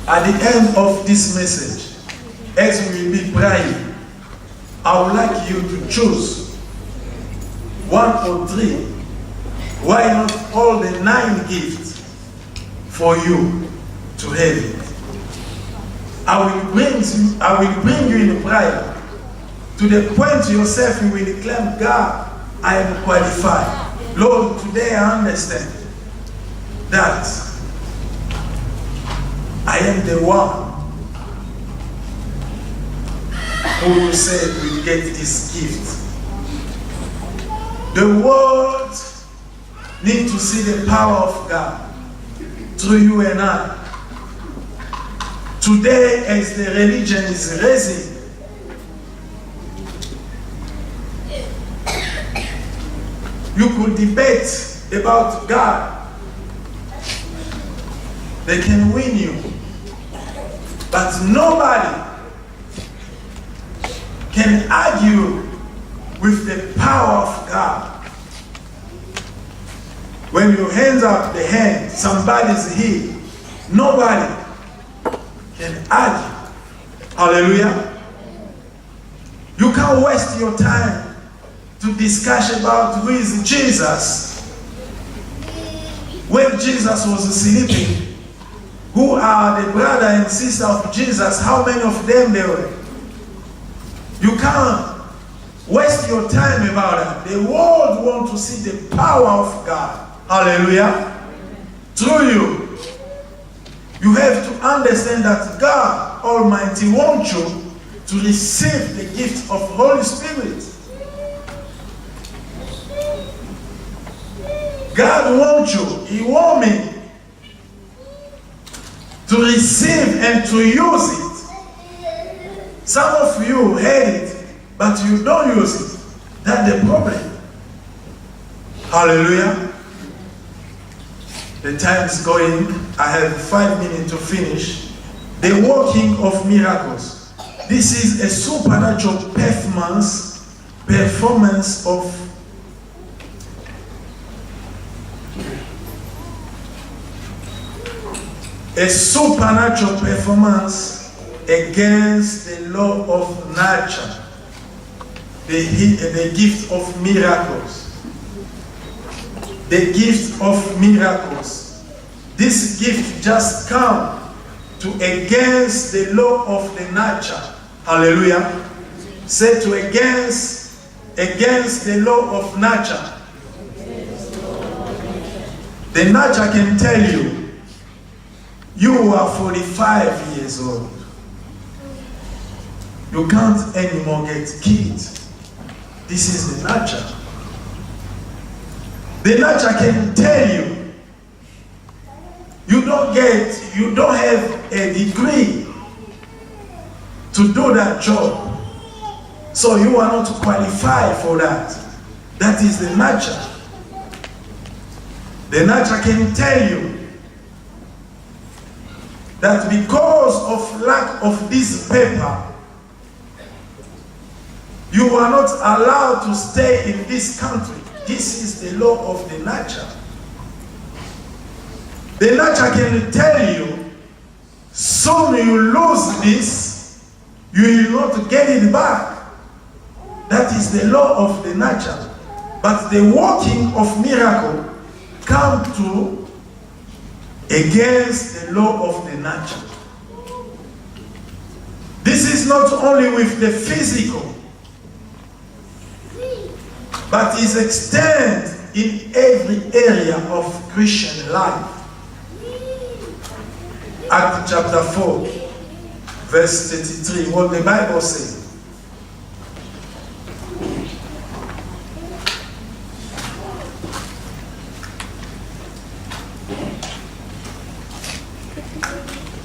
At the end of this message, as we will be praying, I would like you to choose 1 or 3. Why not all the 9 gifts for you to have it? I will bring you in prayer to the point yourself you will declare, God, I am qualified. Lord, today I understand that I am the one who will say we get this gift. The world needs to see the power of God through you and I. Today, as the religion is raising, you could debate about God. They can win you. But nobody can argue with the power of God. When you hands up the hand, somebody's healed. Nobody can argue. Hallelujah. You can't waste your time to discuss about who is Jesus. When Jesus was sleeping, who are the brother and sister of Jesus, how many of them there were? You can't waste your time about it. The world wants to see the power of God. Hallelujah. Through you. You have to understand that God Almighty wants you to receive the gift of Holy Spirit. God wants you, He wants me to receive and to use it. Some of you had it, but you don't use it. That's the problem. Hallelujah. The time is going. I have 5 minutes to finish. The working of miracles. This is a supernatural performance of a supernatural performance against the law of nature, the gift of miracles. The gift of miracles. This gift just come to against the law of the nature. Hallelujah. Say to against the law of nature. The nature can tell you, you are 45 years old. You can't anymore get kids. This is the nature. The nature can tell you, you don't have a degree to do that job. So you are not qualified for that. That is the nature. The nature can tell you that because of lack of this paper, you are not allowed to stay in this country. This is the law of the nature. The nature can tell you, soon you lose this, you will not get it back. That is the law of the nature. But the working of miracle come to against the law of the nature. This is not only with the physical, but is extended in every area of Christian life. Acts chapter 4, verse 33, what the Bible says.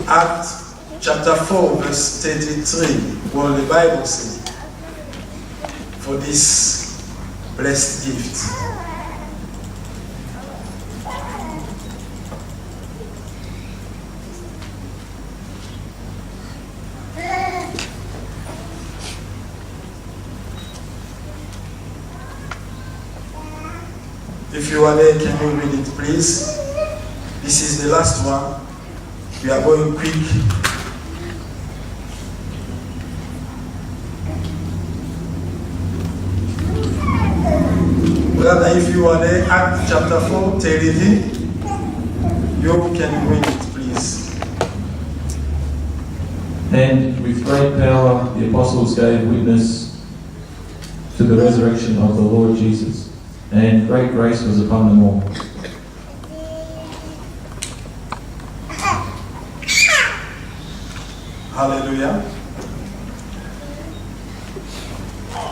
Acts chapter 4, verse 33, what the Bible says for this blessed gift. If you are there, can you read it, please? This is the last one. We are going quick. Brother, if you are there, Acts chapter 4, 33, you can read it, please. And with great power the apostles gave witness to the resurrection of the Lord Jesus, and great grace was upon them all. Hallelujah.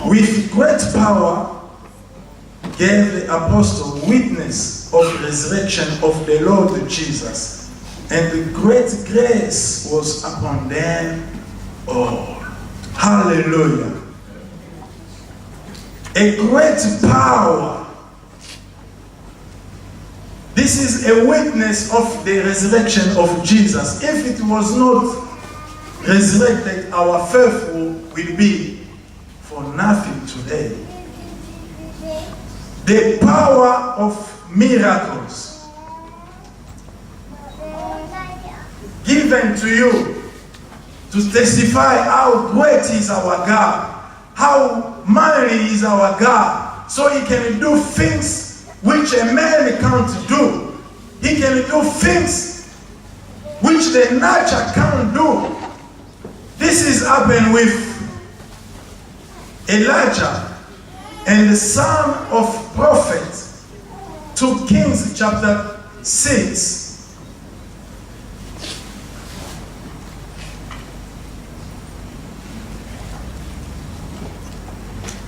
With great power gave the apostle witness of the resurrection of the Lord Jesus, and the great grace was upon them all. Hallelujah. A great power. This is a witness of the resurrection of Jesus. If it was not resurrected, our faith will be for nothing today. The power of miracles given to you to testify how great is our God, how mighty is our God, so He can do things which a man can't do. He can do things which the nature can't do. This is happened with Elijah and the son of prophet, 2 Kings chapter 6.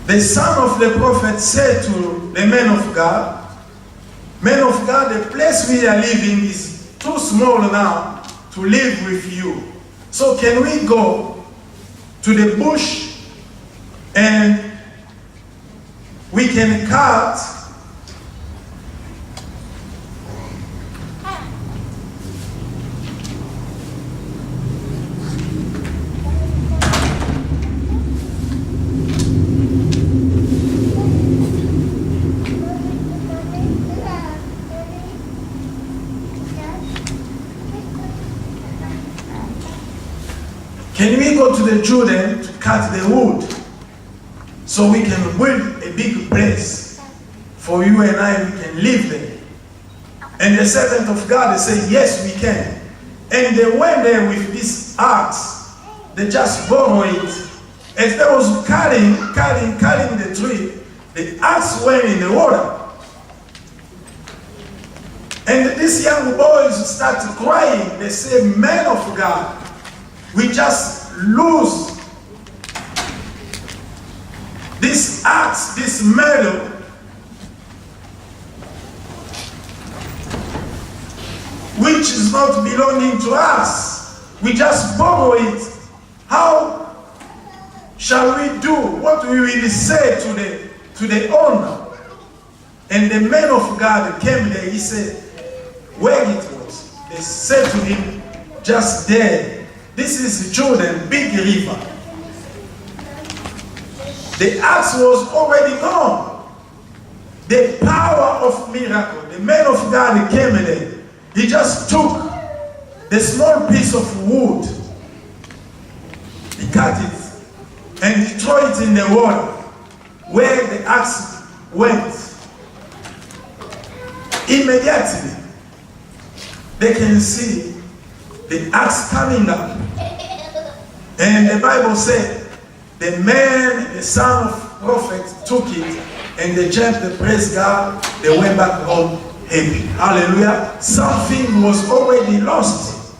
The son of the prophet said to the man of God, the place we are living is too small now to live with you. So can we go to the bush and we can cut Can we go to the Jordan to cut the wood so we can build a big place for you and I, we can live there? And the servant of God said, yes, we can. And they went there with this axe. They just borrowed it. As they was cutting the tree, the axe went in the water. And these young boys started crying. They said, man of God, we just lose this axe, this metal, which is not belonging to us. We just borrow it. How shall we do? What we will say to the owner? And the man of God came there. He said, where it was. They said to him, just there. This is Jordan, big river. The axe was already gone. The power of miracle. The man of God came there. He just took the small piece of wood, he cut it and he threw it in the water where the axe went. Immediately, they can see the axe coming up. And the Bible said, the man, the son of prophet, took it and they jumped, they praised God, they went back home happy. Hallelujah. Something was already lost,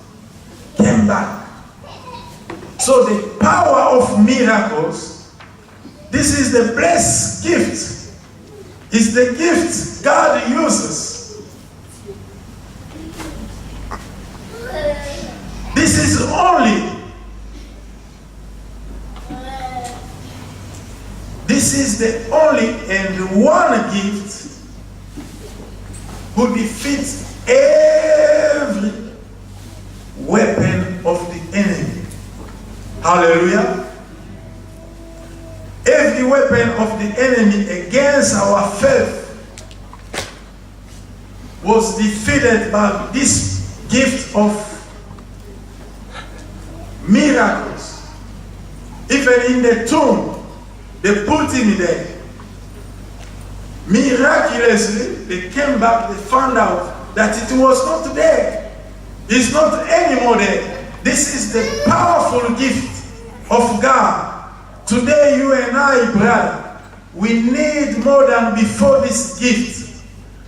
came back. So the power of miracles, this is the blessed gift. It's the gift God uses. This is the only and one gift who defeats every weapon of the enemy. Hallelujah. Every weapon of the enemy against our faith was defeated by this gift of miracles. Even in the tomb, they put him there. Miraculously, they came back, they found out that it was not there. It's not anymore there. This is the powerful gift of God. Today, you and I, brother, we need more than before this gift.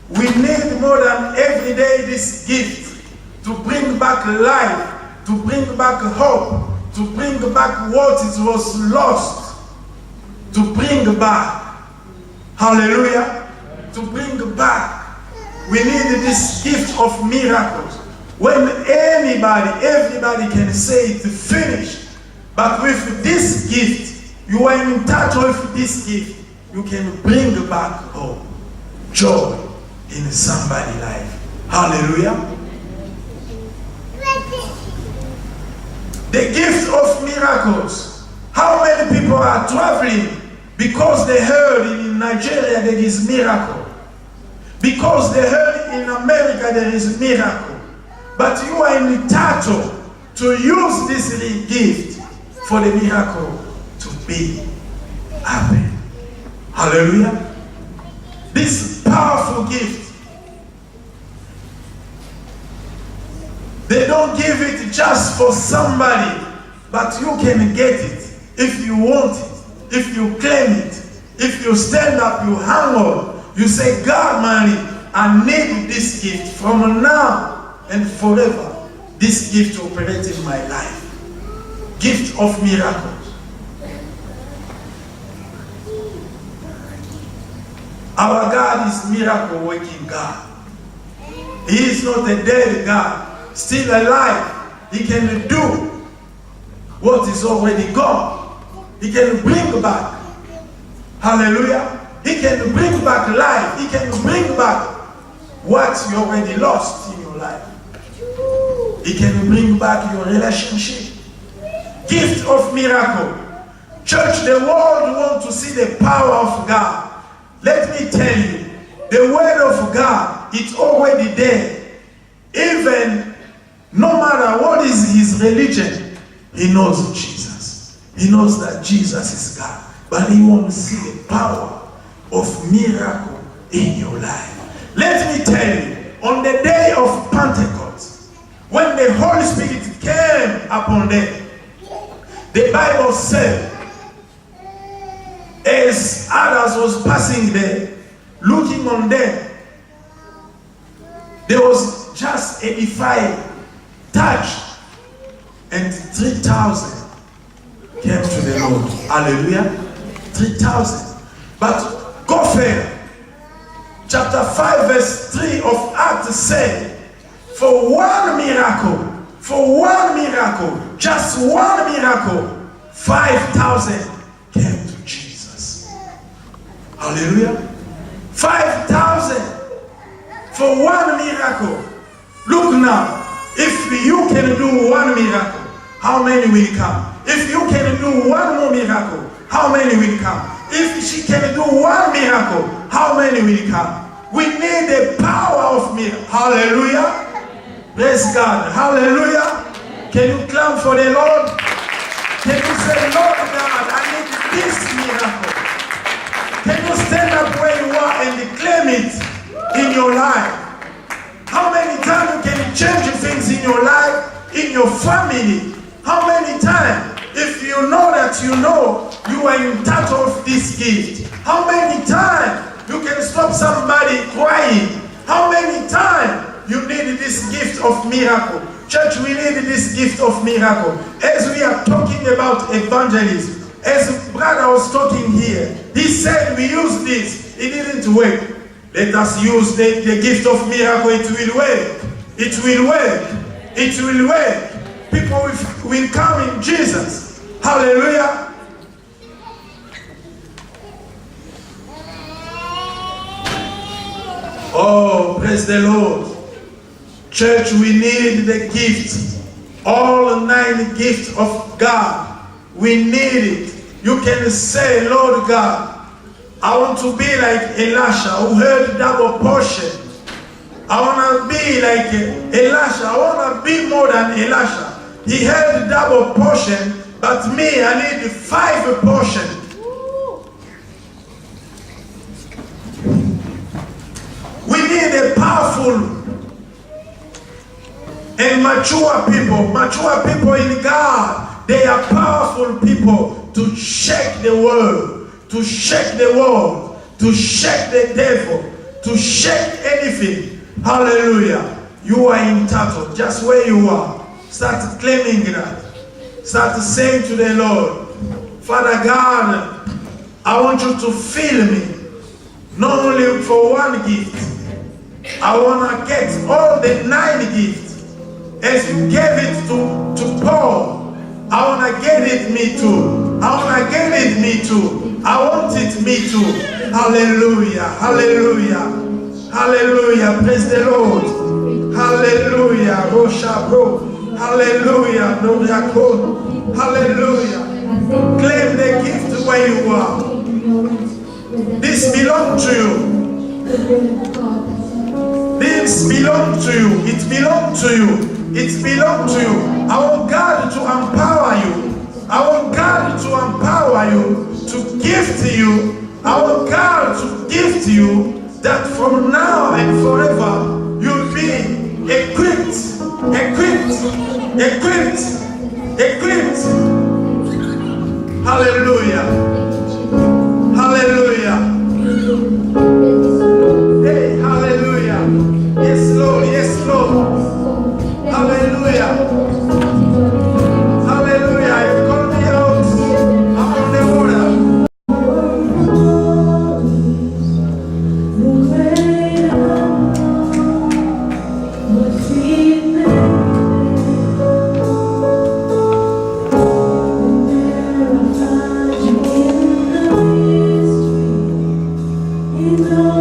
We need more than every day this gift to bring back life, to bring back hope, to bring back what it was lost, to bring back. Hallelujah. To bring back. We need this gift of miracles. When everybody can say it's finished. But with this gift, you are in touch with this gift, you can bring back hope, joy in somebody's life. Hallelujah. The gift of miracles. How many people are traveling because they heard in Nigeria there is miracle? Because they heard in America there is miracle. But you are entitled to use this gift for the miracle to be happen. Hallelujah. This powerful gift. They don't give it just for somebody, but you can get it if you want it, if you claim it, if you stand up, you hang on, you say, God, man, I need this gift from now and forever. This gift operates in my life. Gift of miracles. Our God is miracle working God. He is not a dead God. Still alive. He can do what is already gone. He can bring back. Hallelujah. He can bring back life. He can bring back what you already lost in your life. He can bring back your relationship. Gift of miracle. Church, the world wants to see the power of God. Let me tell you, the word of God, it's already there. Even no matter what is his religion, he knows Jesus. He knows that Jesus is God. But he wants to see the power of miracle in your life. Let me tell you, on the day of Pentecost, when the Holy Spirit came upon them, the Bible said, as others was passing there, looking on them, there was just a defile touched, and 3,000 came to the Lord. Hallelujah. 3,000. But go further. Chapter 5 verse 3 of Acts said, for one miracle, just one miracle, 5,000 came to Jesus. Hallelujah. 5,000 for one miracle. Look now, if you can do one miracle, how many will come? If you can do one more miracle, how many will come? If she can do one miracle, how many will come? We need the power of miracle. Hallelujah. Praise God. Hallelujah. Can you clap for the Lord? Can you say, Lord God, I need this miracle? Can you stand up where you are and claim it in your life? How many times you can change things in your life, in your family? How many times, if you know that you are entitled to this gift? How many times you can stop somebody crying? How many times you need this gift of miracle? Church, we need this gift of miracle. As we are talking about evangelism, as brother was talking here, he said we use this. It didn't work. Let us use the gift of miracle. It will work. It will work. It will work. People will come in Jesus. Hallelujah. Oh, praise the Lord. Church, we need the gift. All 9 gifts of God. We need it. You can say, Lord God, I want to be like Elisha who heard double portion. I want to be like Elisha. I want to be more than Elisha. He heard double portion, but me, I need 5 portion. We need a powerful and mature people in God. They are powerful people to shake the world, to shake the world, to shake the devil, to shake anything. Hallelujah. You are entitled just where you are. Start claiming that. Start saying to the Lord, Father God, I want you to fill me, not only for 1 gift. I want to get all the 9 gifts. As you gave it to Paul, I want to get it me too. I want to get it me too. I want it me too. Hallelujah. Hallelujah. Hallelujah. Praise the Lord. Hallelujah. Roshabro. Hallelujah. Noriakon. Hallelujah. Claim the gift where you are. This belongs to you. This belongs to you. It belongs to you. It belongs to you. I want God to empower you. I want God to empower you, to gift you. I want God to gift you that from now and forever you'll be equipped. Hallelujah. Hallelujah. Hey, hallelujah. Yes, Lord. Yes, Lord. Hallelujah. Hallelujah. If you call me out, I'm on the water. You know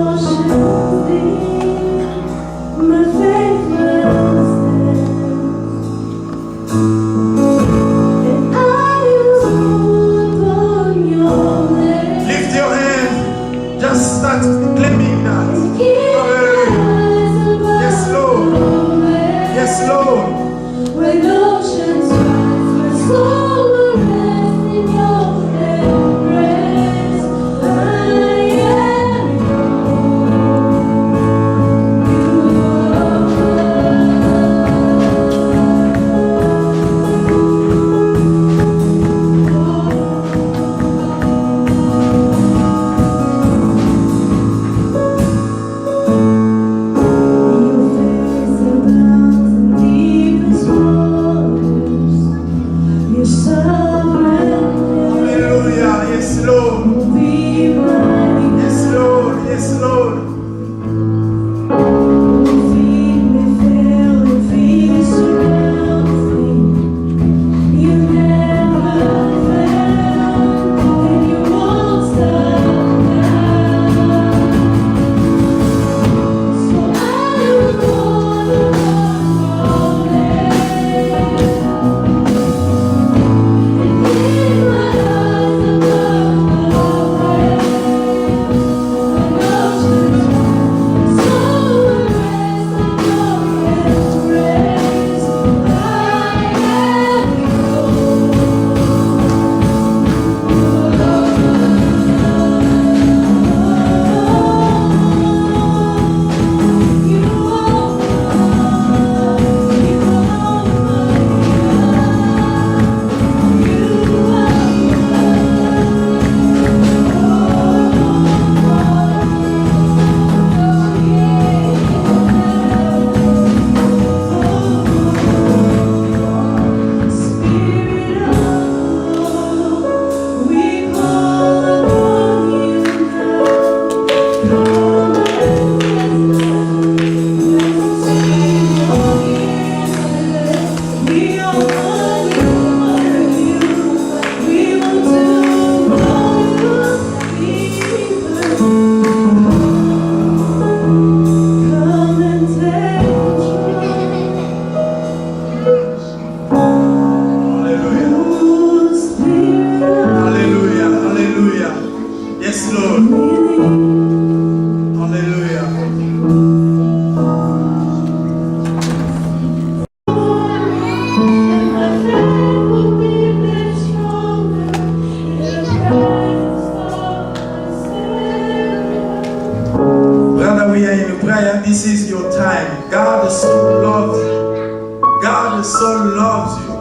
Lord loves you.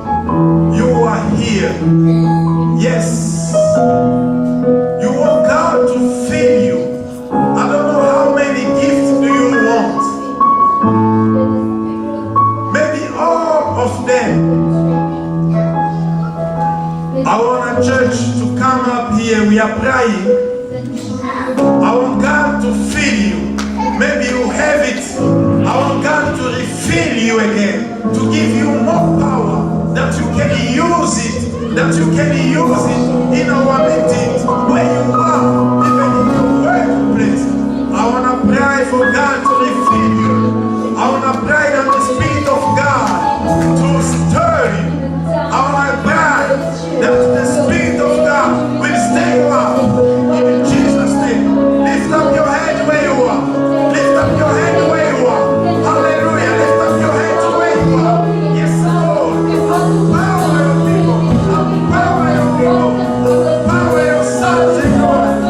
You are here. Yes. You want God to fill you. I don't know how many gifts do you want. Maybe all of them. I want a church to come up here. We are praying. I want God to fill you. Maybe you have it. I want God to refill you again. To give you more power. That you can use it. That you can use it in our meetings. Where you are. Even in your workplace. I want to pray for God to refill you. I want to pray that the Spirit of God to stir you. I want to pray that the Spirit of God will stay up. In Jesus' name. Lift up your head where you are. Lift up your head where you are. Hallelujah. Lift up your head where you are. Yes, Lord. Power your people. Power your people. Power your sons and daughters.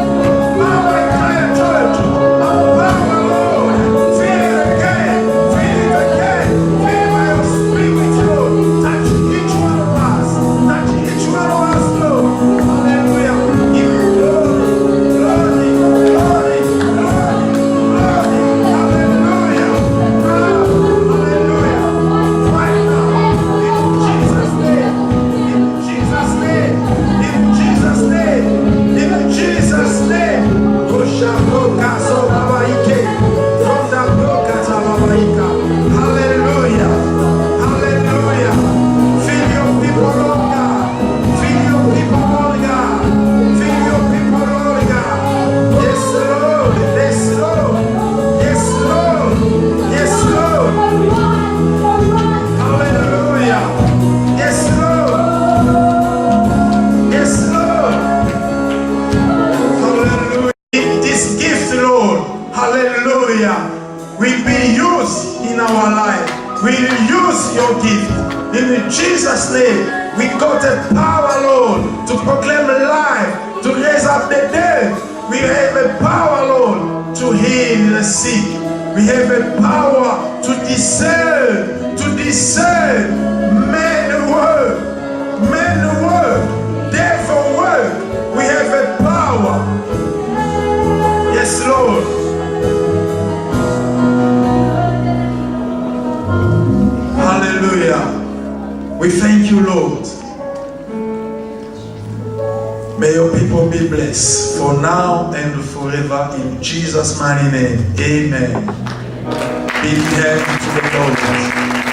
Power entire church. Power, Lord. Feel it again. Feel it again. Feel by your Spirit, Lord. Touch each one of us. Touch each one of us, Lord. Hallelujah. Give you glory. Glory. Glory. Glory. Glory. Hallelujah. Hallelujah. Right now. In Jesus' name. In Jesus' name. In Jesus' name. In Jesus' name. Hallelujah. Hallelujah. Fill your people, Lord God. Fill your people, Lord God. Fill your people, Lord God. Yes, Lord. Yes, Lord. Yes, Lord. Yes, Lord. Hallelujah. Yes, Lord. Yes, Lord. Hallelujah. This gift, Lord, hallelujah, will be used in our life. We'll use your gift. In Jesus' name, we got the power, Lord, to proclaim life, to raise up the dead. We have a power, Lord, to heal the sick. We have a power to discern men word, devil word. We have a power. Yes, Lord. Hallelujah. We thank you, Lord. May your people be blessed for now and forever in Jesus' mighty name. Amen. Be thankful to the Lord.